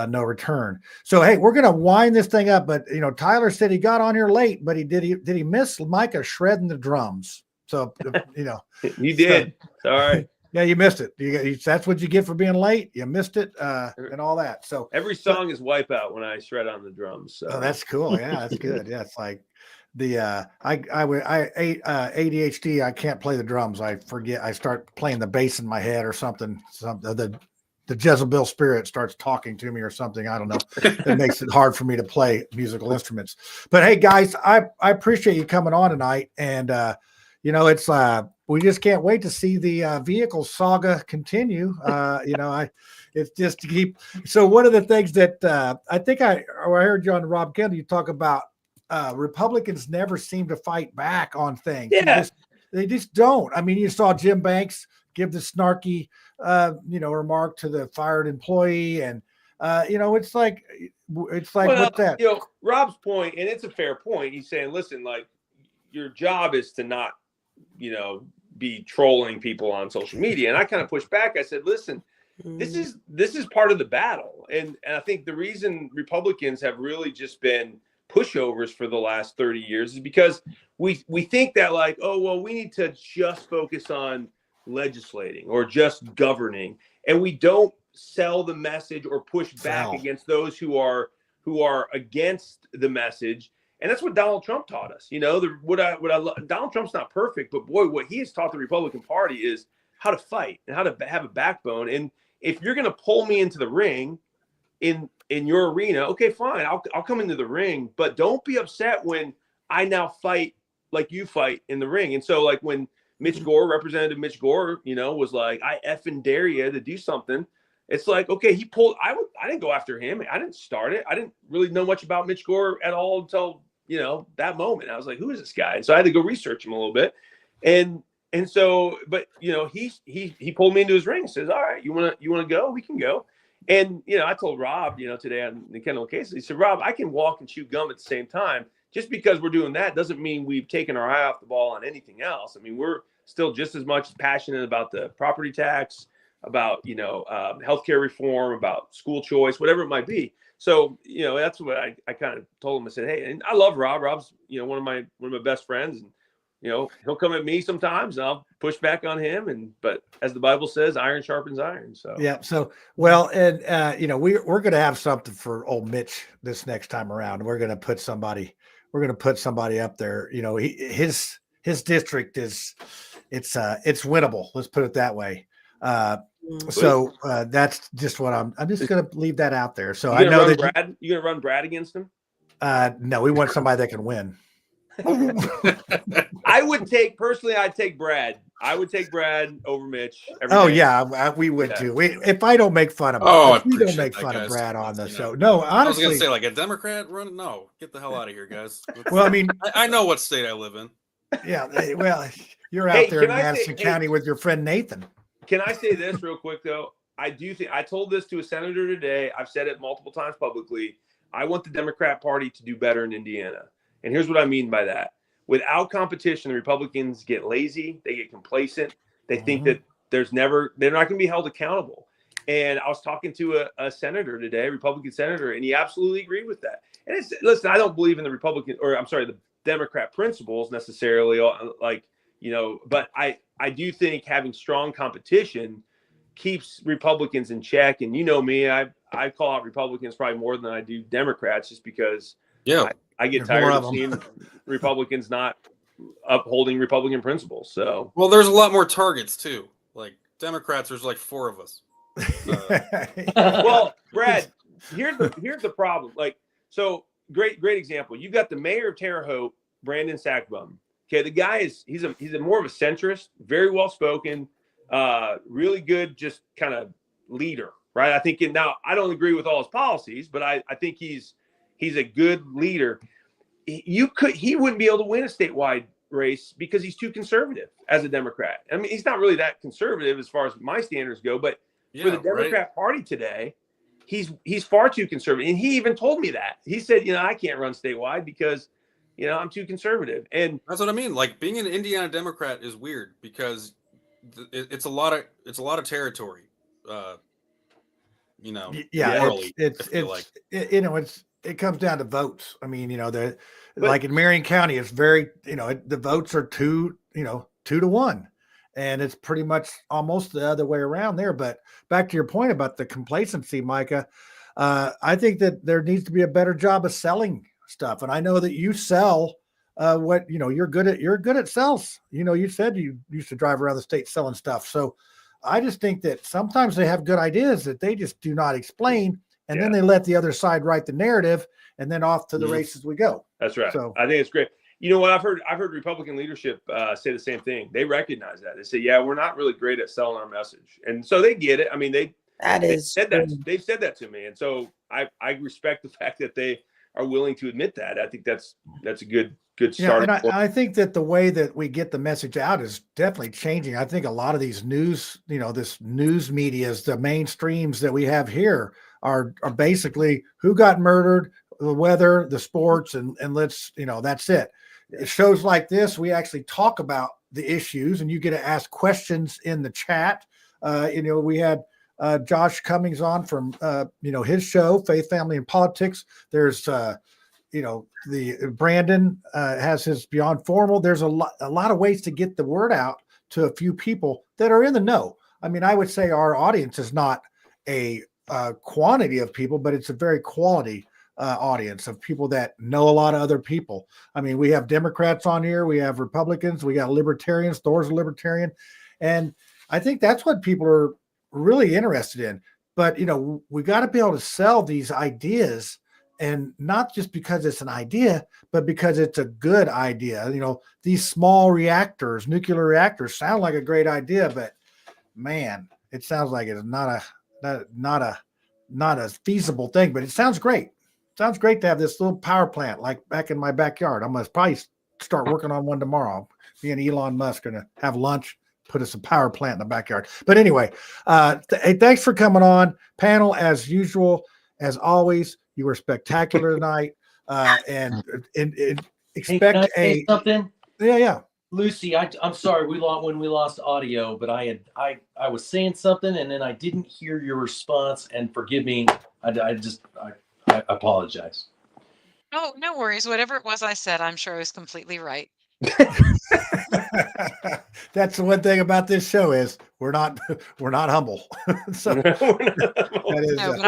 no return. So, hey, we're going to wind this thing up, but Tyler said he got on here late, but did he miss Micah shredding the drums? So, you did. So, all right. Yeah, you missed it. That's what you get for being late. You missed it and all that. So every song is Wipeout when I shred on the drums. So. Oh, that's cool. Yeah, that's good. Yeah, it's like the ADHD. I can't play the drums. I forget. I start playing the bass in my head or something. The Jezebel spirit starts talking to me or something. I don't know. It makes it hard for me to play musical instruments. But hey, guys, I appreciate you coming on tonight. And it's we just can't wait to see the vehicle saga continue. It's just to keep. So one of the things that I think I heard you on Rob Kendall, you talk about Republicans never seem to fight back on things. Yeah. They just don't. I mean, you saw Jim Banks give the snarky, remark to the fired employee, and it's like what's that? Rob's point, and it's a fair point. He's saying, listen, like, your job is to not, be trolling people on social media. And I kind of pushed back. I said, listen, this is part of the battle. And I think the reason Republicans have really just been pushovers for the last 30 years is because we think that, like, oh, well, we need to just focus on legislating or just governing. And we don't sell the message or push back against those who are who are against the message. And that's what Donald Trump taught us. You know, Donald Trump's not perfect, but boy, what he has taught the Republican Party is how to fight and how to have a backbone. And if you're going to pull me into the ring in your arena, okay, fine, I'll come into the ring, but don't be upset when I now fight like you fight in the ring. And so, like when Mitch Gore, Representative Mitch Gore, you know, was like, I effing dare you to do something. It's like, okay, he pulled. I didn't go after him. I didn't start it. I didn't really know much about Mitch Gore at all until, you know, that moment. I was like, who is this guy? And so I had to go research him a little bit. And so, but you know, he pulled me into his ring. Says, all right, you wanna go? We can go. And you know, I told Rob, you know, today on the Kendall case, he said, Rob, I can walk and chew gum at the same time. Just because we're doing that doesn't mean we've taken our eye off the ball on anything else. I mean, we're still just as much passionate about the property tax, about, you know, healthcare reform, about school choice, whatever it might be. So, you know, that's what I kind of told him. I said, hey, and I love Rob. Rob's, you know, one of my best friends, and you know, he'll come at me sometimes, and I'll push back on him. But as the Bible says, iron sharpens iron. So yeah. So well, and you know, we're going to have something for old Mitch this next time around. We're going to put somebody up there. You know, his district is it's winnable. Let's put it that way. So that's just what I'm just going to leave that out there. So I know that you're going to run Brad against him. No, we want somebody that can win. I'd take Brad. I would take Brad over Mitch. Yeah, we would too. If I don't make fun of Brad on the show. No, honestly, I was going to say like a Democrat run. No, get the hell out of here, guys. Well, I mean, I know what state I live in. Yeah, well, you're out there in Madison County with your friend Nathan. Can I say this real quick though? I do think I told this to a senator today. I've said it multiple times publicly. I want the Democrat Party to do better in Indiana. And here's what I mean by that. Without competition, the Republicans get lazy, they get complacent, they think that they're not going to be held accountable. And I was talking to a senator today, a Republican senator, and he absolutely agreed with that. And listen, I don't believe in the Democrat principles necessarily, like, you know, but I do think having strong competition keeps Republicans in check. And you know me, I call out Republicans probably more than I do Democrats, just because I get tired of seeing Republicans not upholding Republican principles. So, well, there's a lot more targets too. Like Democrats, there's like 4 of us. Well, Brad, here's the problem. Like, so great example. You've got the mayor of Terre Haute, Brandon Sackbum. Okay, the guy he's a more of a centrist, very well spoken, really good, just kind of leader, right? I think now I don't agree with all his policies, but I think he's a good leader. He wouldn't be able to win a statewide race because he's too conservative as a Democrat. I mean, he's not really that conservative as far as my standards go, but for the Democrat Party today, he's far too conservative. And he even told me that. He said, you know, I can't run statewide because, you know, I'm too conservative. And that's what I mean. Like, being an Indiana Democrat is weird because it's a lot of territory. You know, morally, it comes down to votes. I mean, you know, like in Marion County, it's very, you know, the votes are 2 to 1, and it's pretty much almost the other way around there. But back to your point about the complacency, Micah, I think that there needs to be a better job of selling stuff. And I know that you sell what, you know, you're good at sales. You know, you said you used to drive around the state selling stuff. So I just think that sometimes they have good ideas that they just do not explain. And then they let the other side write the narrative, and then off to the races we go. That's right. So I think it's great. You know what? I've heard Republican leadership say the same thing. They recognize that. They say, yeah, we're not really great at selling our message. And so they get it. I mean, they've said that to me. And so I respect the fact that they are willing to admit that. I think that's a good start. And I think that the way that we get the message out is definitely changing. I think a lot of these news, you know, this news medias, the mainstreams that we have here are basically who got murdered, the weather, the sports, and let's, you know, that's it. Shows like this, we actually talk about the issues, and you get to ask questions in the chat. You know, we had Josh Cummings on from, you know, his show, Faith, Family, and Politics. There's, you know, the Brandon has his Beyond Formal. There's a lot of ways to get the word out to a few people that are in the know. I mean, I would say our audience is not a quantity of people, but it's a very quality audience of people that know a lot of other people. I mean, we have Democrats on here, we have Republicans, we got libertarians. Thor's a libertarian, and I think that's what people are really interested in. But we got to be able to sell these ideas, and not just because it's an idea, but because it's a good idea. These small reactors, nuclear reactors, sound like a great idea, but man, it sounds like it's not a feasible thing. But it sounds great. Sounds great to have this little power plant like back in my backyard. I'm gonna probably start working on one tomorrow. Me and Elon Musk gonna have lunch, put us a power plant in the backyard. But anyway, hey, thanks for coming on, panel. As usual, as always, you were spectacular tonight. And expect something. Yeah. Lucy, I'm sorry when we lost audio, but I was saying something and then I didn't hear your response. And forgive me, I apologize. Oh, no worries. Whatever it was I said, I'm sure I was completely right. That's the one thing about this show is we're not humble. So that is, no, but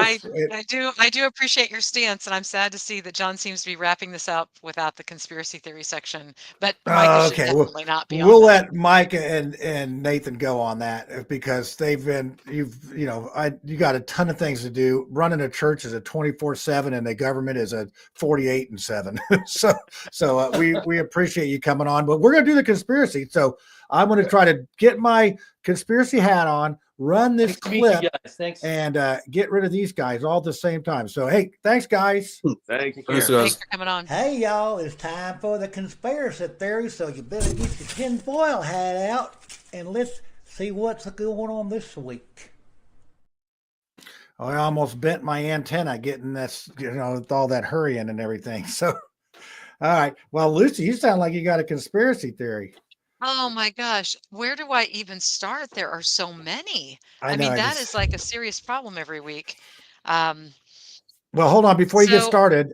I do appreciate your stance, and I'm sad to see that John seems to be wrapping this up without the conspiracy theory section. But Micah should definitely not be. We'll let Micah and Nathan go on that because they've been you got a ton of things to do. Running a church is a 24/7, and the government is a 48/7. so we appreciate you coming on, but we're gonna do the conspiracy. So I'm going to try to get my conspiracy hat on, run this clip, and get rid of these guys all at the same time. So, hey, thanks, guys. Thanks for coming on. Hey, y'all, it's time for the conspiracy theory, so you better get your tinfoil hat out, and let's see what's going on this week. Oh, I almost bent my antenna getting this, with all that hurrying and everything. So, all right. Well, Lucy, you sound like you got a conspiracy theory. Oh my gosh, where do I even start? There are so many. I mean, that is like a serious problem every week. Well, hold on before you get started.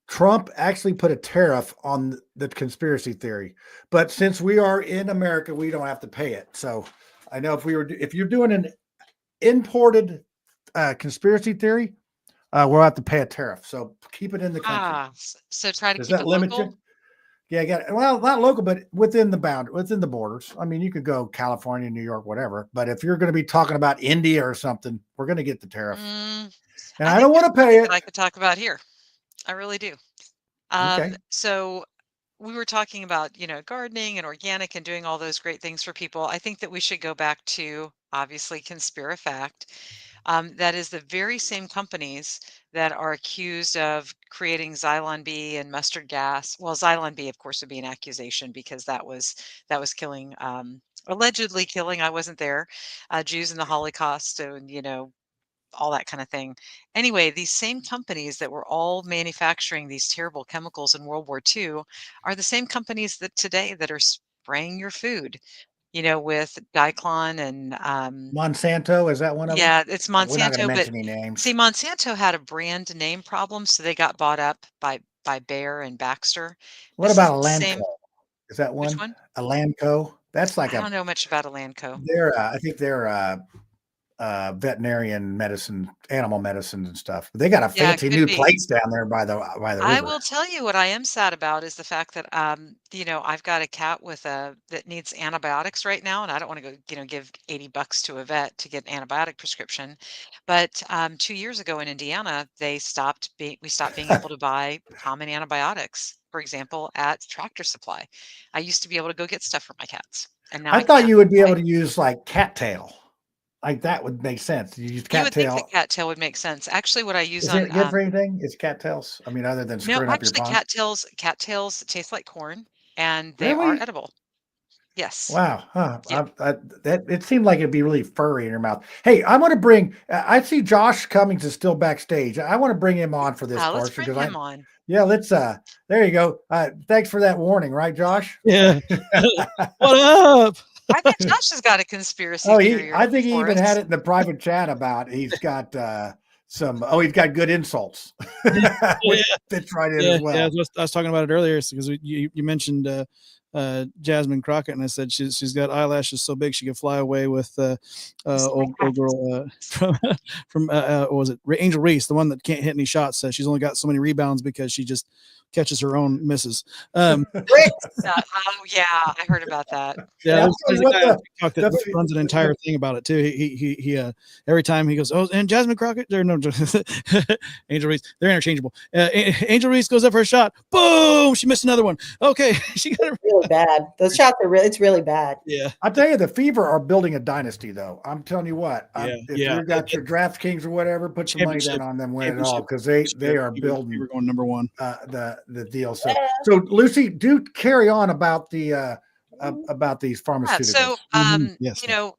Trump actually put a tariff on the conspiracy theory, but since we are in America, we don't have to pay it. So I know if you're doing an imported conspiracy theory, we'll have to pay a tariff. So keep it in the country. So try to Does keep that it limit local? you? Yeah, well, not local, but within the borders. I mean, you could go California, New York, whatever. But if you're going to be talking about India or something, we're going to get the tariff. And I don't want to pay it. I could talk about here. I really do. Okay. So we were talking about, gardening and organic and doing all those great things for people. I think that we should go back to, obviously, Conspirafact. That is the very same companies that are accused of creating Xylon B and mustard gas. Well, Xylon B, of course, would be an accusation because that was killing, allegedly killing. I wasn't there. Jews in the Holocaust, and all that kind of thing. Anyway, these same companies that were all manufacturing these terrible chemicals in World War II are the same companies that today that are spraying your food. With Diclon and Monsanto, is that one of them? Yeah, it's Monsanto. We're not going to mention any names. See, Monsanto had a brand name problem, so they got bought up by Bayer and Baxter. What about Elanco? Is that one? Which one? Elanco. That's like I don't know much about Elanco. I think they're veterinarian medicine, animal medicine and stuff. But they got a fancy new place down there by the river. I will tell you what I am sad about is the fact that I've got a cat that needs antibiotics right now, and I don't want to go give $80 to a vet to get an antibiotic prescription. But 2 years ago in Indiana, we stopped being able to buy common antibiotics, for example, at Tractor Supply. I used to be able to go get stuff for my cats, and now I thought you would be able to use like cattail. Like that would make sense. You use cattail. You would think that cattail would make sense. Actually, what I use Is it good for anything? It's cattails. I mean, other than screwing up your pond. Cattails taste like corn, and they are edible. Yes. Wow. Huh. Yep. It seemed like it'd be really furry in your mouth. Hey, I want to bring. I see Josh Cummings is still backstage. I want to bring him on for this portion. Let's bring him on. Yeah, let's. There you go. Thanks for that warning, right, Josh? Yeah. What up? I bet Josh has got a conspiracy theory. I think he even had it in the private chat about he's got some. Oh, he's got good insults. Which fits right in as well. Yeah, I was talking about it earlier because you mentioned Jasmine Crockett, and I said she's got eyelashes so big she can fly away with old girl from what was it, Angel Reese, the one that can't hit any shots. She's only got so many rebounds because she just catches her own misses. Oh yeah, I heard about that. Yeah, there's a guy on TikTok that runs an entire thing about it too. He every time he goes, oh, and Jasmine Crockett, no, Angel Reese, they're interchangeable. Angel Reese goes up for a shot, boom, she missed another one. Okay, she got it really bad. Those shots are it's really bad. Yeah, I'll tell you, the Fever are building a dynasty, though. I'm telling you what. If you got your DraftKings or whatever, put some money down on them win it all because they are building. We're going number one. The deal. So Lucy, do carry on about the about these pharmaceuticals. So Yes. you know,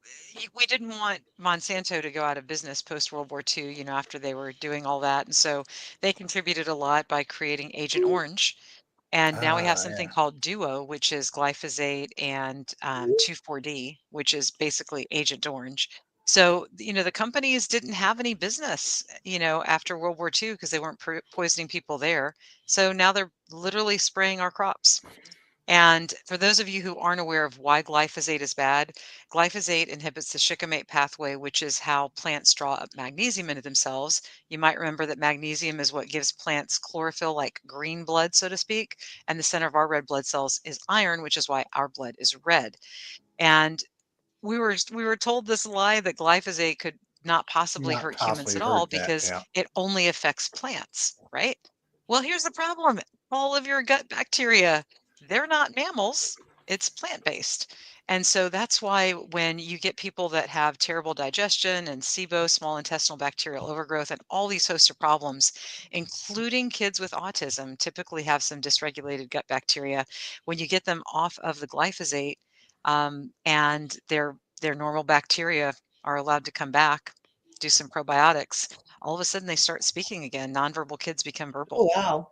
we didn't want Monsanto to go out of business post World War II, you know, after they were doing all that, and so they contributed a lot by creating Agent Orange. And now we have something called Duo, which is glyphosate and 2,4-D, which is basically Agent Orange. So, you know, the companies didn't have any business, you know, after World War II because they weren't poisoning people there. So now they're literally spraying our crops. And for those of you who aren't aware of why glyphosate is bad, glyphosate inhibits the shikimate pathway, which is how plants draw up magnesium into themselves. You might remember that magnesium is what gives plants chlorophyll, like green blood, so to speak. And the center of our red blood cells is iron, which is why our blood is red. And we were told this lie that glyphosate could not possibly hurt humans at all because it only affects plants, right? Well, here's the problem. All of your gut bacteria, they're not mammals, it's plant-based. And so that's why when you get people that have terrible digestion and SIBO, small intestinal bacterial overgrowth, and all these hosts of problems, including kids with autism, typically have some dysregulated gut bacteria. When you get them off of the glyphosate and their normal bacteria are allowed to come back, do some probiotics, all of a sudden they start speaking again. Nonverbal kids become verbal. Oh, wow.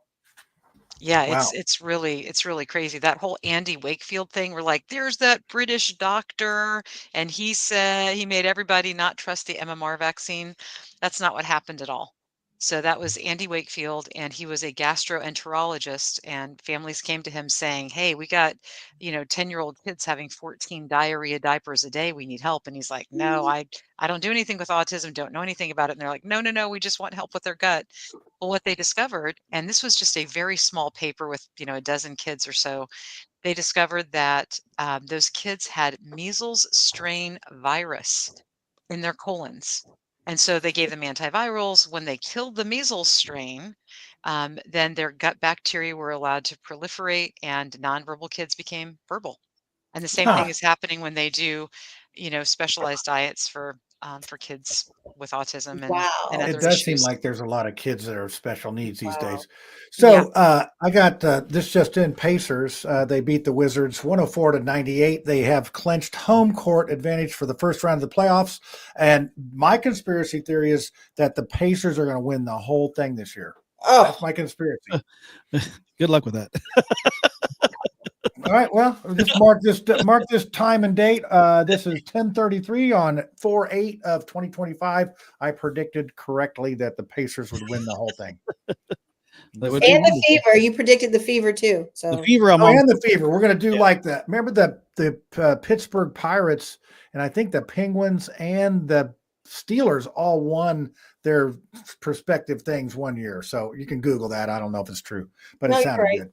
Yeah, Wow. it's really crazy. That whole Andy Wakefield thing, we're like, there's that British doctor, and he said he made everybody not trust the MMR vaccine. That's not what happened at all. So that was Andy Wakefield, and he was a gastroenterologist, and families came to him saying, hey, we got, 10-year-old kids having 14 diarrhea diapers a day. We need help. And he's like, no, I don't do anything with autism, don't know anything about it. And they're like, no, we just want help with their gut. Well, what they discovered, and this was just a very small paper with, a dozen kids or so, they discovered that those kids had measles strain virus in their colons. And so they gave them antivirals. When they killed the measles strain, then their gut bacteria were allowed to proliferate and nonverbal kids became verbal. And the same thing is happening when they do, specialized diets for kids with autism and other It does issues. seem like there's a lot of kids that are special needs these days. So I got this just in. Pacers, they beat the Wizards 104-98. They have clinched home court advantage for the first round of the playoffs. And my conspiracy theory is that the Pacers are going to win the whole thing this year. Oh, that's my conspiracy. Good luck with that. All right. Well, just mark this time and date. This is 10:33 on 4/8 of 2025. I predicted correctly that the Pacers would win the whole thing. And the Fever. You predicted the Fever too. So the Fever. And the Fever. We're going to do like that. Remember the Pittsburgh Pirates and I think the Penguins and the Steelers all won their prospective things one year. So you can Google that. I don't know if it's true, but it sounded good.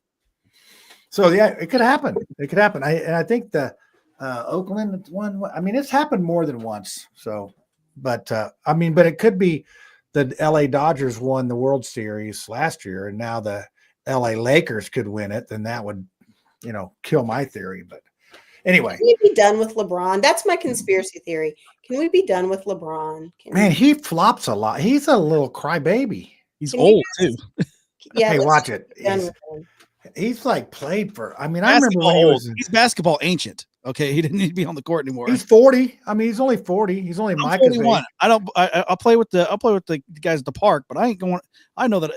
So yeah, it could happen. It could happen. I think the Oakland one. I mean, it's happened more than once. So, but it could be the LA Dodgers won the World Series last year, and now the LA Lakers could win it. Then that would, kill my theory. But anyway, can we be done with LeBron? That's my conspiracy theory. Can we be done with LeBron? He flops a lot. He's a little crybaby. He's old too. Yeah, hey, watch it. He's like played for. I mean, I remember when he's basketball ancient. Okay, he didn't need to be on the court anymore. He's 40. I mean, he's only 40. He's only Micah's age. I'll play with the guys at the park, but I ain't going. I know that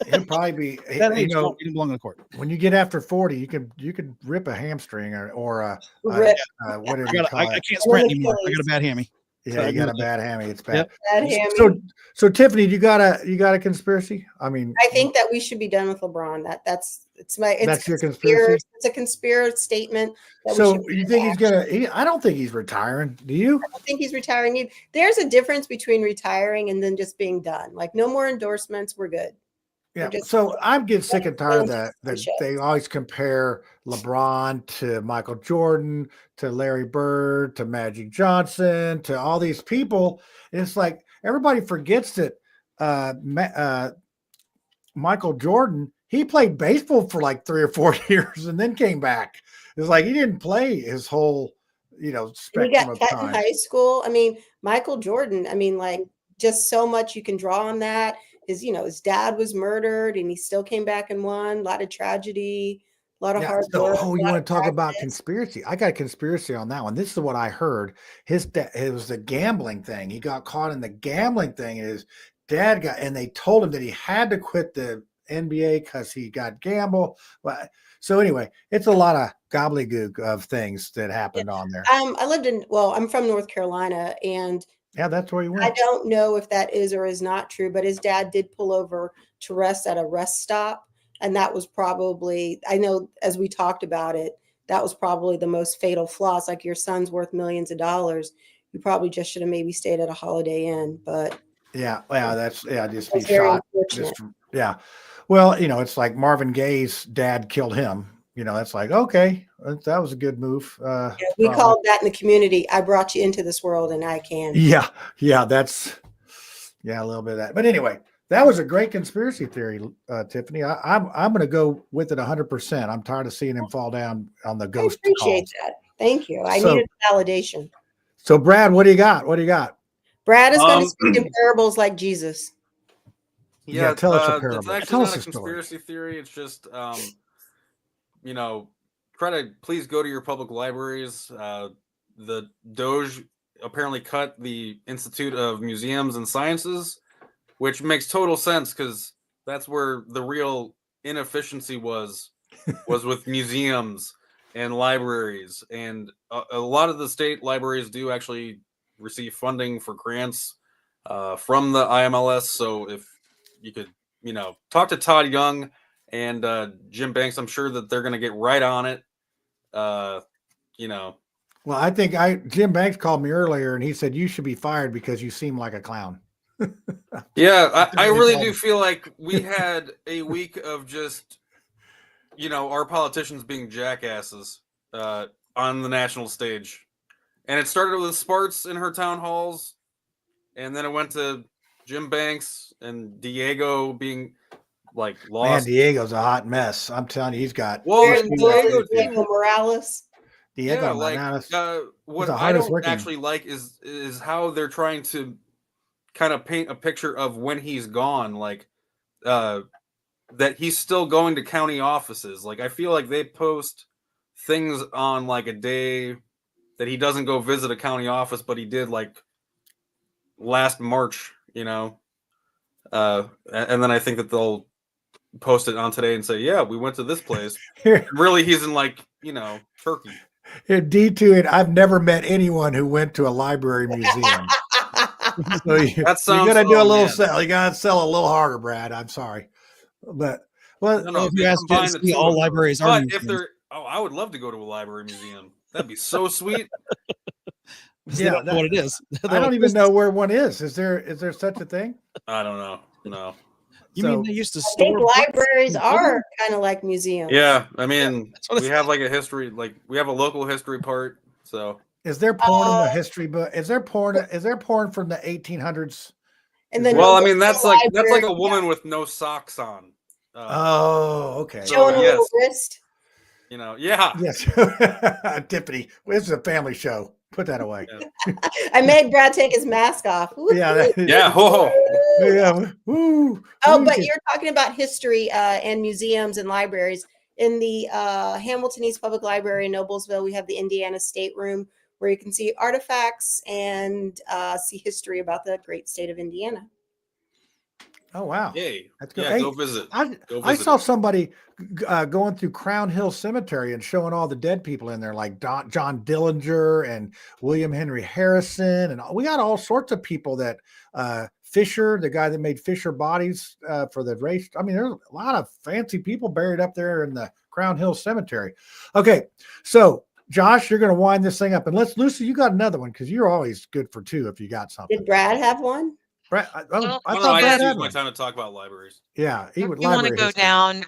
he'll probably be. That age don't belong on the court. When you get after 40, you could rip a hamstring or whatever. I can't sprint anymore. I got a bad hammy. Yeah, you got a bad hammy. It's bad. Yep. Bad hammy. So Tiffany, you got a conspiracy? I mean, I think that we should be done with LeBron. That's your conspiracy. It's a conspiracy statement. That So we should you think he's gonna? I don't think he's retiring. Do you? I don't think he's retiring. There's a difference between retiring and then just being done. Like no more endorsements. We're good. Yeah. So I'm getting sick and tired of that they always compare LeBron to Michael Jordan, to Larry Bird, to Magic Johnson, to all these people. It's like everybody forgets that Michael Jordan, he played baseball for like 3 or 4 years and then came back. It's like he didn't play his whole, spectrum he got of cut time. in high school. I mean, Michael Jordan, I mean, like just so much you can draw on that. His dad was murdered and he still came back and won. A lot of tragedy, a lot of hard work. You want to talk about conspiracy? I got a conspiracy on that one. This is what I heard. It was the gambling thing. He got caught in the gambling thing. And his dad and they told him that he had to quit the NBA because he got gamble. So anyway, it's a lot of gobbledygook of things that happened on there. I'm from North Carolina, and yeah, that's where you went. I don't know if that is or is not true, but his dad did pull over to rest at a rest stop. And that was probably, I know as we talked about it, that was probably the most fatal flaw. It's like your son's worth millions of dollars. You probably just should have maybe stayed at a Holiday Inn, but. Just be shot. Yeah. Well, it's like Marvin Gaye's dad killed him. That's like, okay, that was a good move. We called that in the community. I brought you into this world and I can. Yeah. That's a little bit of that. But anyway, that was a great conspiracy theory, Tiffany. I'm going to go with it 100%. I'm tired of seeing him fall down on the ghost. I appreciate that. Thank you. I needed validation. So Brad, what do you got? Brad is going to speak in parables like Jesus. Yeah, tell us a parable. It's actually tell not us a a story. conspiracy theory. It's just, try to please go to your public libraries. The Doge apparently cut the Institute of Museums and Sciences, which makes total sense because that's where the real inefficiency was with museums and libraries. And a lot of the state libraries do actually receive funding for grants from the IMLS. So if you could, talk to Todd Young and Jim Banks, I'm sure that they're going to get right on it. Well, I think Jim Banks called me earlier and he said you should be fired because you seem like a clown. Yeah, I really do feel like we had a week of just, our politicians being jackasses on the national stage. And it started with Sparks in her town halls, and then it went to Jim Banks and Diego being like lost. Man, Diego's a hot mess. I'm telling you, he's got. Diego Morales. Diego Morales. What I don't actually like is how they're trying to kind of paint a picture of when he's gone, like that he's still going to county offices. Like I feel like they post things on like a day that he doesn't go visit a county office, but he did like last March, and then I think that they'll post it on today and say, yeah, we went to this place. Really, he's in like, Turkey. D2, I've never met anyone who went to a library museum. So you gotta do a little sell. You gotta sell a little harder, Brad. I'm sorry. But if you ask to see all libraries are if they're I would love to go to a library museum. That'd be so sweet. Yeah, what it is. I don't even know where one is. Is there such a thing? I don't know. No. You mean they used to I think libraries are kind of like museums. Yeah, I mean, we have like a history, like we have a local history part. So is there porn in the history book? Is there porn from the 1800s? And then I mean, that's like a woman with no socks on. Okay. Showing a little wrist. Yeah. Yes. Tiffany, this is a family show. Put that away. Yeah. I made Brad take his mask off. Yeah. Yeah. Yeah. Woo. But you're talking about history and museums and libraries. In the Hamilton East Public Library in Noblesville, we have the Indiana State Room where you can see artifacts and see history about the great state of Indiana. Oh wow, Yay! that's good. Yeah, Hey, go visit. I saw somebody going through Crown Hill Cemetery and showing all the dead people in there, like John Dillinger and William Henry Harrison, and we got all sorts of people that Fisher, the guy that made Fisher bodies for the race. I mean, there's a lot of fancy people buried up there in the Crown Hill Cemetery. Okay, so Josh, you're going to wind this thing up, and Lucy, you got another one because you're always good for two if you got something. Did Brad have one? Brad, I thought I Brad just had use my one. time to talk about libraries. Yeah, he would. If you want to go down,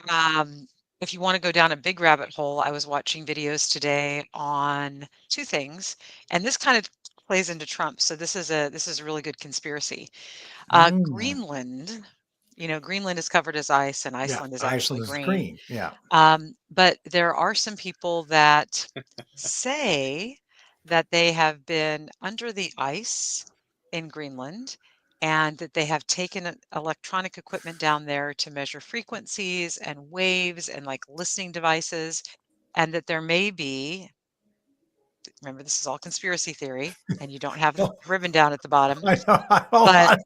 if you want to go down a big rabbit hole, I was watching videos today on two things, and this kind of plays into Trump. So this is a really good conspiracy. Greenland, Greenland is covered as ice, and Iceland is actually green. Yeah. But there are some people that say that they have been under the ice in Greenland and that they have taken electronic equipment down there to measure frequencies and waves and like listening devices, and that there may be, remember, this is all conspiracy theory, and you don't have the ribbon down at the bottom. I know.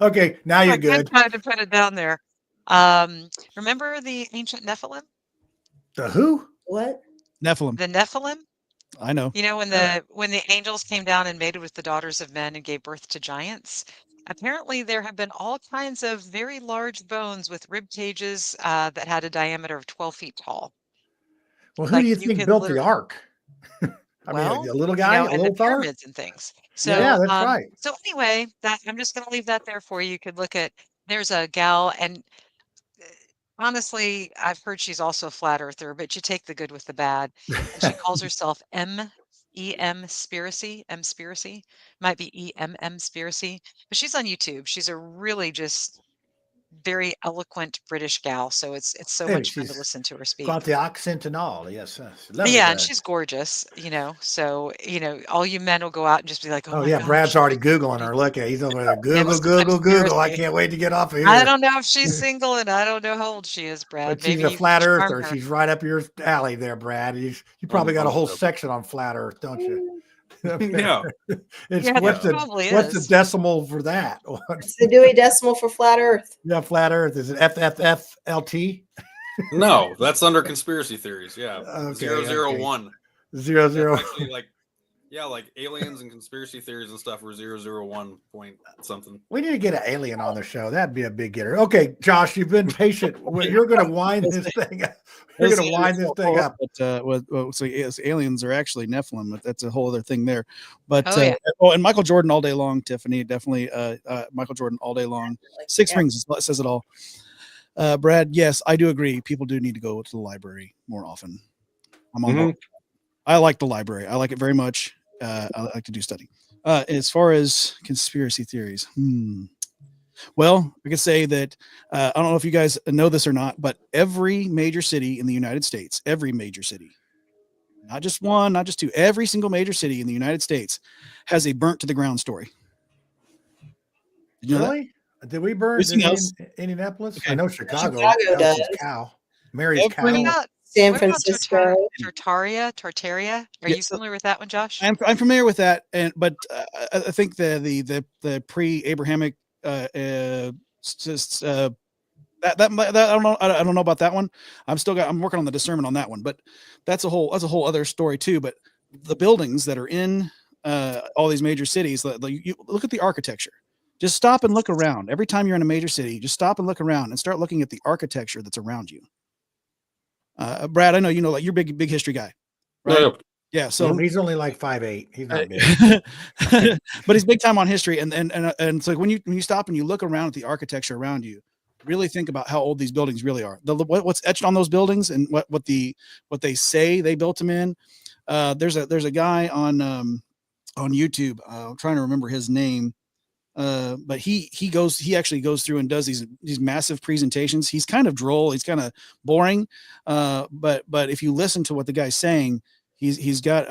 Okay, now you're good. I tried to put it down there. Remember the ancient Nephilim? The who? What? Nephilim. The Nephilim? I know. When the angels came down and mated with the daughters of men and gave birth to giants, apparently there have been all kinds of very large bones with rib cages that had a diameter of 12 feet tall. Well, who do you think built the ark? I mean, a little guy, a little and the pyramids and things. So yeah, that's right. So anyway, I'm just going to leave that there for you. You could look at. There's a gal, and honestly, I've heard she's also a flat earther, but you take the good with the bad. And she calls herself Spiracy. Might be Spiracy, but she's on YouTube. She's a really just very eloquent British gal, so it's so much fun to listen to her speak. Got the accent and all, yes. Yeah, and she's gorgeous, so all you men will go out and just be like, oh my yeah, gosh. Brad's already Googling her. Look at, he's over there. Google. I can't wait to get off of here. I don't know if she's single, and I don't know how old she is, Brad. But she's a flat earther. She's right up your alley there, Brad. You probably got a whole section on flat earth, don't you? Yeah. What's the decimal for that? It's the Dewey Decimal for flat earth. Yeah, flat earth. Is it FFFLT? No, that's under conspiracy theories. Yeah. Okay, 001. 00. Actually, like aliens and conspiracy theories and stuff were 001 point something. We need to get an alien on the show. That'd be a big getter. Okay, Josh, you've been patient. You're going to wind this thing up. You're going to wind this thing up. But, so yes, aliens are actually Nephilim, but that's a whole other thing there. But yeah. And Michael Jordan all day long, Tiffany, definitely Michael Jordan all day long. Six Rings says it all. Brad, yes, I do agree. People do need to go to the library more often. I'm on board. I like the library. I like it very much. I like to do study. As far as conspiracy theories, well, I can say that I don't know if you guys know this or not, but every major city in the United States, every major city, not just one, not just two, every single major city in the United States has a burnt to the ground story. Did you know that? Did we burn Indianapolis? Okay. I know Chicago does. Cow. Mary's cow. San Francisco. Tartaria. Are you familiar with that one, Josh? I'm familiar with that, but I think the pre-Abrahamic I don't know about that one. I'm working on the discernment on that one, but that's a whole other story too. But the buildings that are in all these major cities, you look at the architecture. Just stop and look around. Every time you're in a major city, just stop and look around and start looking at the architecture that's around you. Brad, I know you're big history guy, right? Yeah. So he's only like 5'8". He's not big, but he's big time on history. And it's like when you stop and you look around at the architecture around you, really think about how old these buildings really are. What's etched on those buildings and what they say they built them in. There's a guy on YouTube. I'm trying to remember his name. But he actually goes through and does these massive presentations. He's kind of droll. He's kind of boring. But if you listen to what the guy's saying, he's very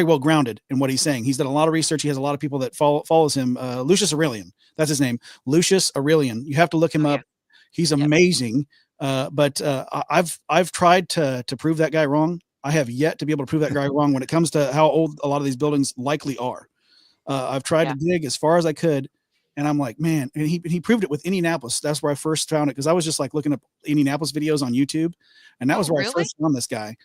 well grounded in what he's saying. He's done a lot of research. He has a lot of people that follows him. Lucius Aurelian, that's his name. Lucius Aurelian. You have to look him up. He's amazing. But I've tried to prove that guy wrong. I have yet to be able to prove that guy wrong when it comes to how old a lot of these buildings likely are. I've tried to dig as far as I could, And I'm like, man, and he proved it with Indianapolis. That's where I first found it, because I was just like looking up Indianapolis videos on YouTube, and that was where I first found this guy.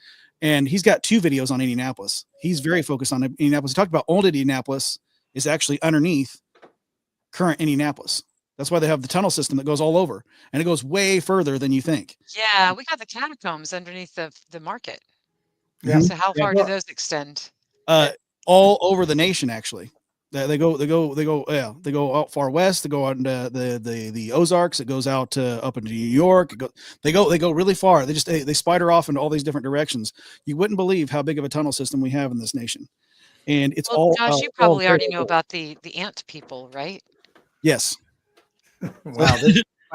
And he's got 2 videos on Indianapolis. He's very focused on Indianapolis. He talked about old Indianapolis is actually underneath current Indianapolis. That's why they have the tunnel system that goes all over, and it goes way further than you think. Yeah, we got the catacombs underneath the market. Yeah. So how far do those extend? All over the nation, actually. They go out far west. They go out into the Ozarks. It goes out up into New York. They go really far. They spider off into all these different directions. You wouldn't believe how big of a tunnel system we have in this nation, and it's all. Josh, you probably already know about the ant people, right? Yes. Wow,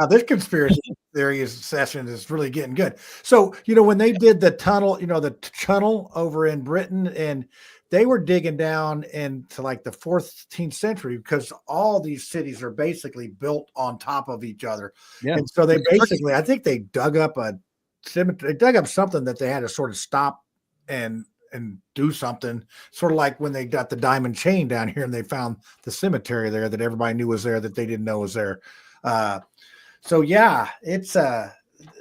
this conspiracy theory session is really getting good. So when they did the tunnel, the tunnel over in Britain, and they were digging down into like the 14th century, because all these cities are basically built on top of each other. Yeah. And so they basically, I think they dug up a cemetery, they dug up something that they had to sort of stop and do something, sort of like when they got the diamond chain down here and they found the cemetery there that everybody knew was there, that they didn't know was there. So yeah, it's I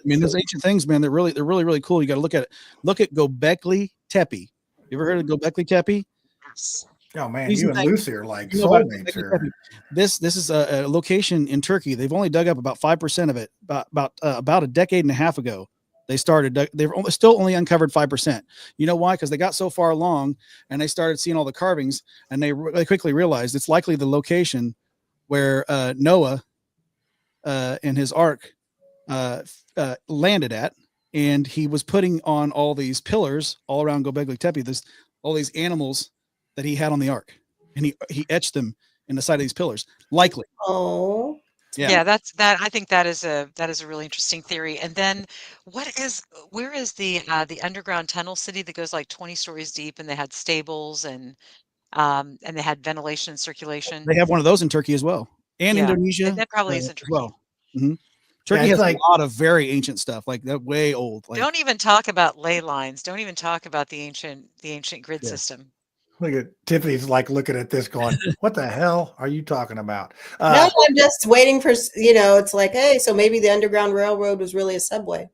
mean, those ancient things, man, they're really cool. You got to look at Göbekli Tepe. You ever heard of Göbekli Tepe? Yes. Oh man, you and Lucy are like soulmates here. This is a location in Turkey. They've only dug up about 5% of it. About a decade and a half ago, they started. They've still only uncovered 5%. You know why? Because they got so far along and they started seeing all the carvings, and they quickly realized it's likely the location where Noah and his ark landed at. And he was putting on all these pillars all around Göbekli Tepe, all these animals that he had on the ark, and he etched them in the side of these pillars, likely. Oh, yeah. That's that. I think that is a really interesting theory. And then, where is the underground tunnel city that goes like 20 stories deep, and they had stables and they had ventilation and circulation? They have one of those in Turkey as well, and Indonesia. And that probably is in Turkey. Well. Mm-hmm. Turkey has a lot of very ancient stuff, like that, way old. Like, don't even talk about ley lines. Don't even talk about the ancient grid system. Look at Tiffany's like looking at this, going, "What the hell are you talking about?" No, I'm just waiting for It's like, hey, so maybe the Underground Railroad was really a subway.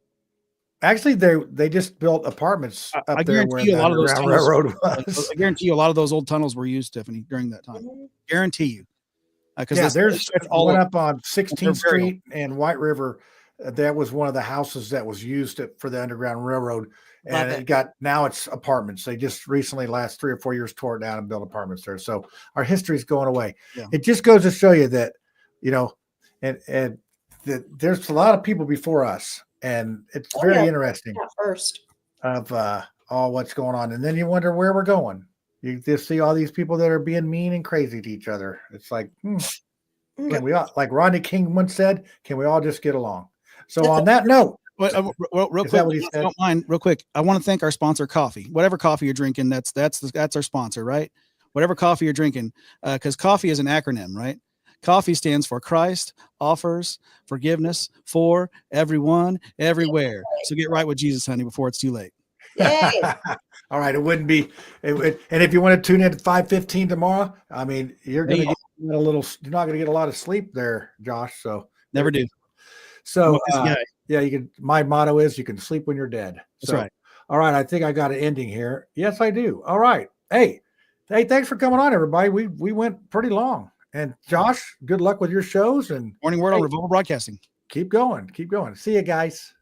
Actually, they just built apartments up there where the Underground Railroad was. I guarantee you, a lot of those old tunnels were used, Tiffany, during that time. Guarantee you. Because there's one up on 16th Street and White River. That was one of the houses that was used for the Underground Railroad, and now it's apartments. They just recently, last 3 or 4 years, tore it down and built apartments there. So our history is going away. Yeah. It just goes to show you that, and that there's a lot of people before us, and it's very interesting. First of all what's going on, and then you wonder where we're going. You just see all these people that are being mean and crazy to each other. It's like, can we all, like Rodney King once said, can we all just get along? So on that note, real quick, don't mind, real quick, I want to thank our sponsor, coffee. Whatever coffee you're drinking, that's our sponsor, right? Whatever coffee you're drinking, because coffee is an acronym, right? Coffee stands for Christ offers forgiveness for everyone, everywhere. So get right with Jesus, honey, before it's too late. All right, it wouldn't be. And if you want to tune in at 5:15 tomorrow, I mean, you're going to get a little. You're not going to get a lot of sleep there, Josh. So never do. So yeah, you can. My motto is you can sleep when you're dead. That's right. All right, I think I got an ending here. Yes, I do. All right. Hey, thanks for coming on, everybody. We went pretty long. And Josh, good luck with your shows. And Morning Word on Revolver Broadcasting. Keep going. See you guys.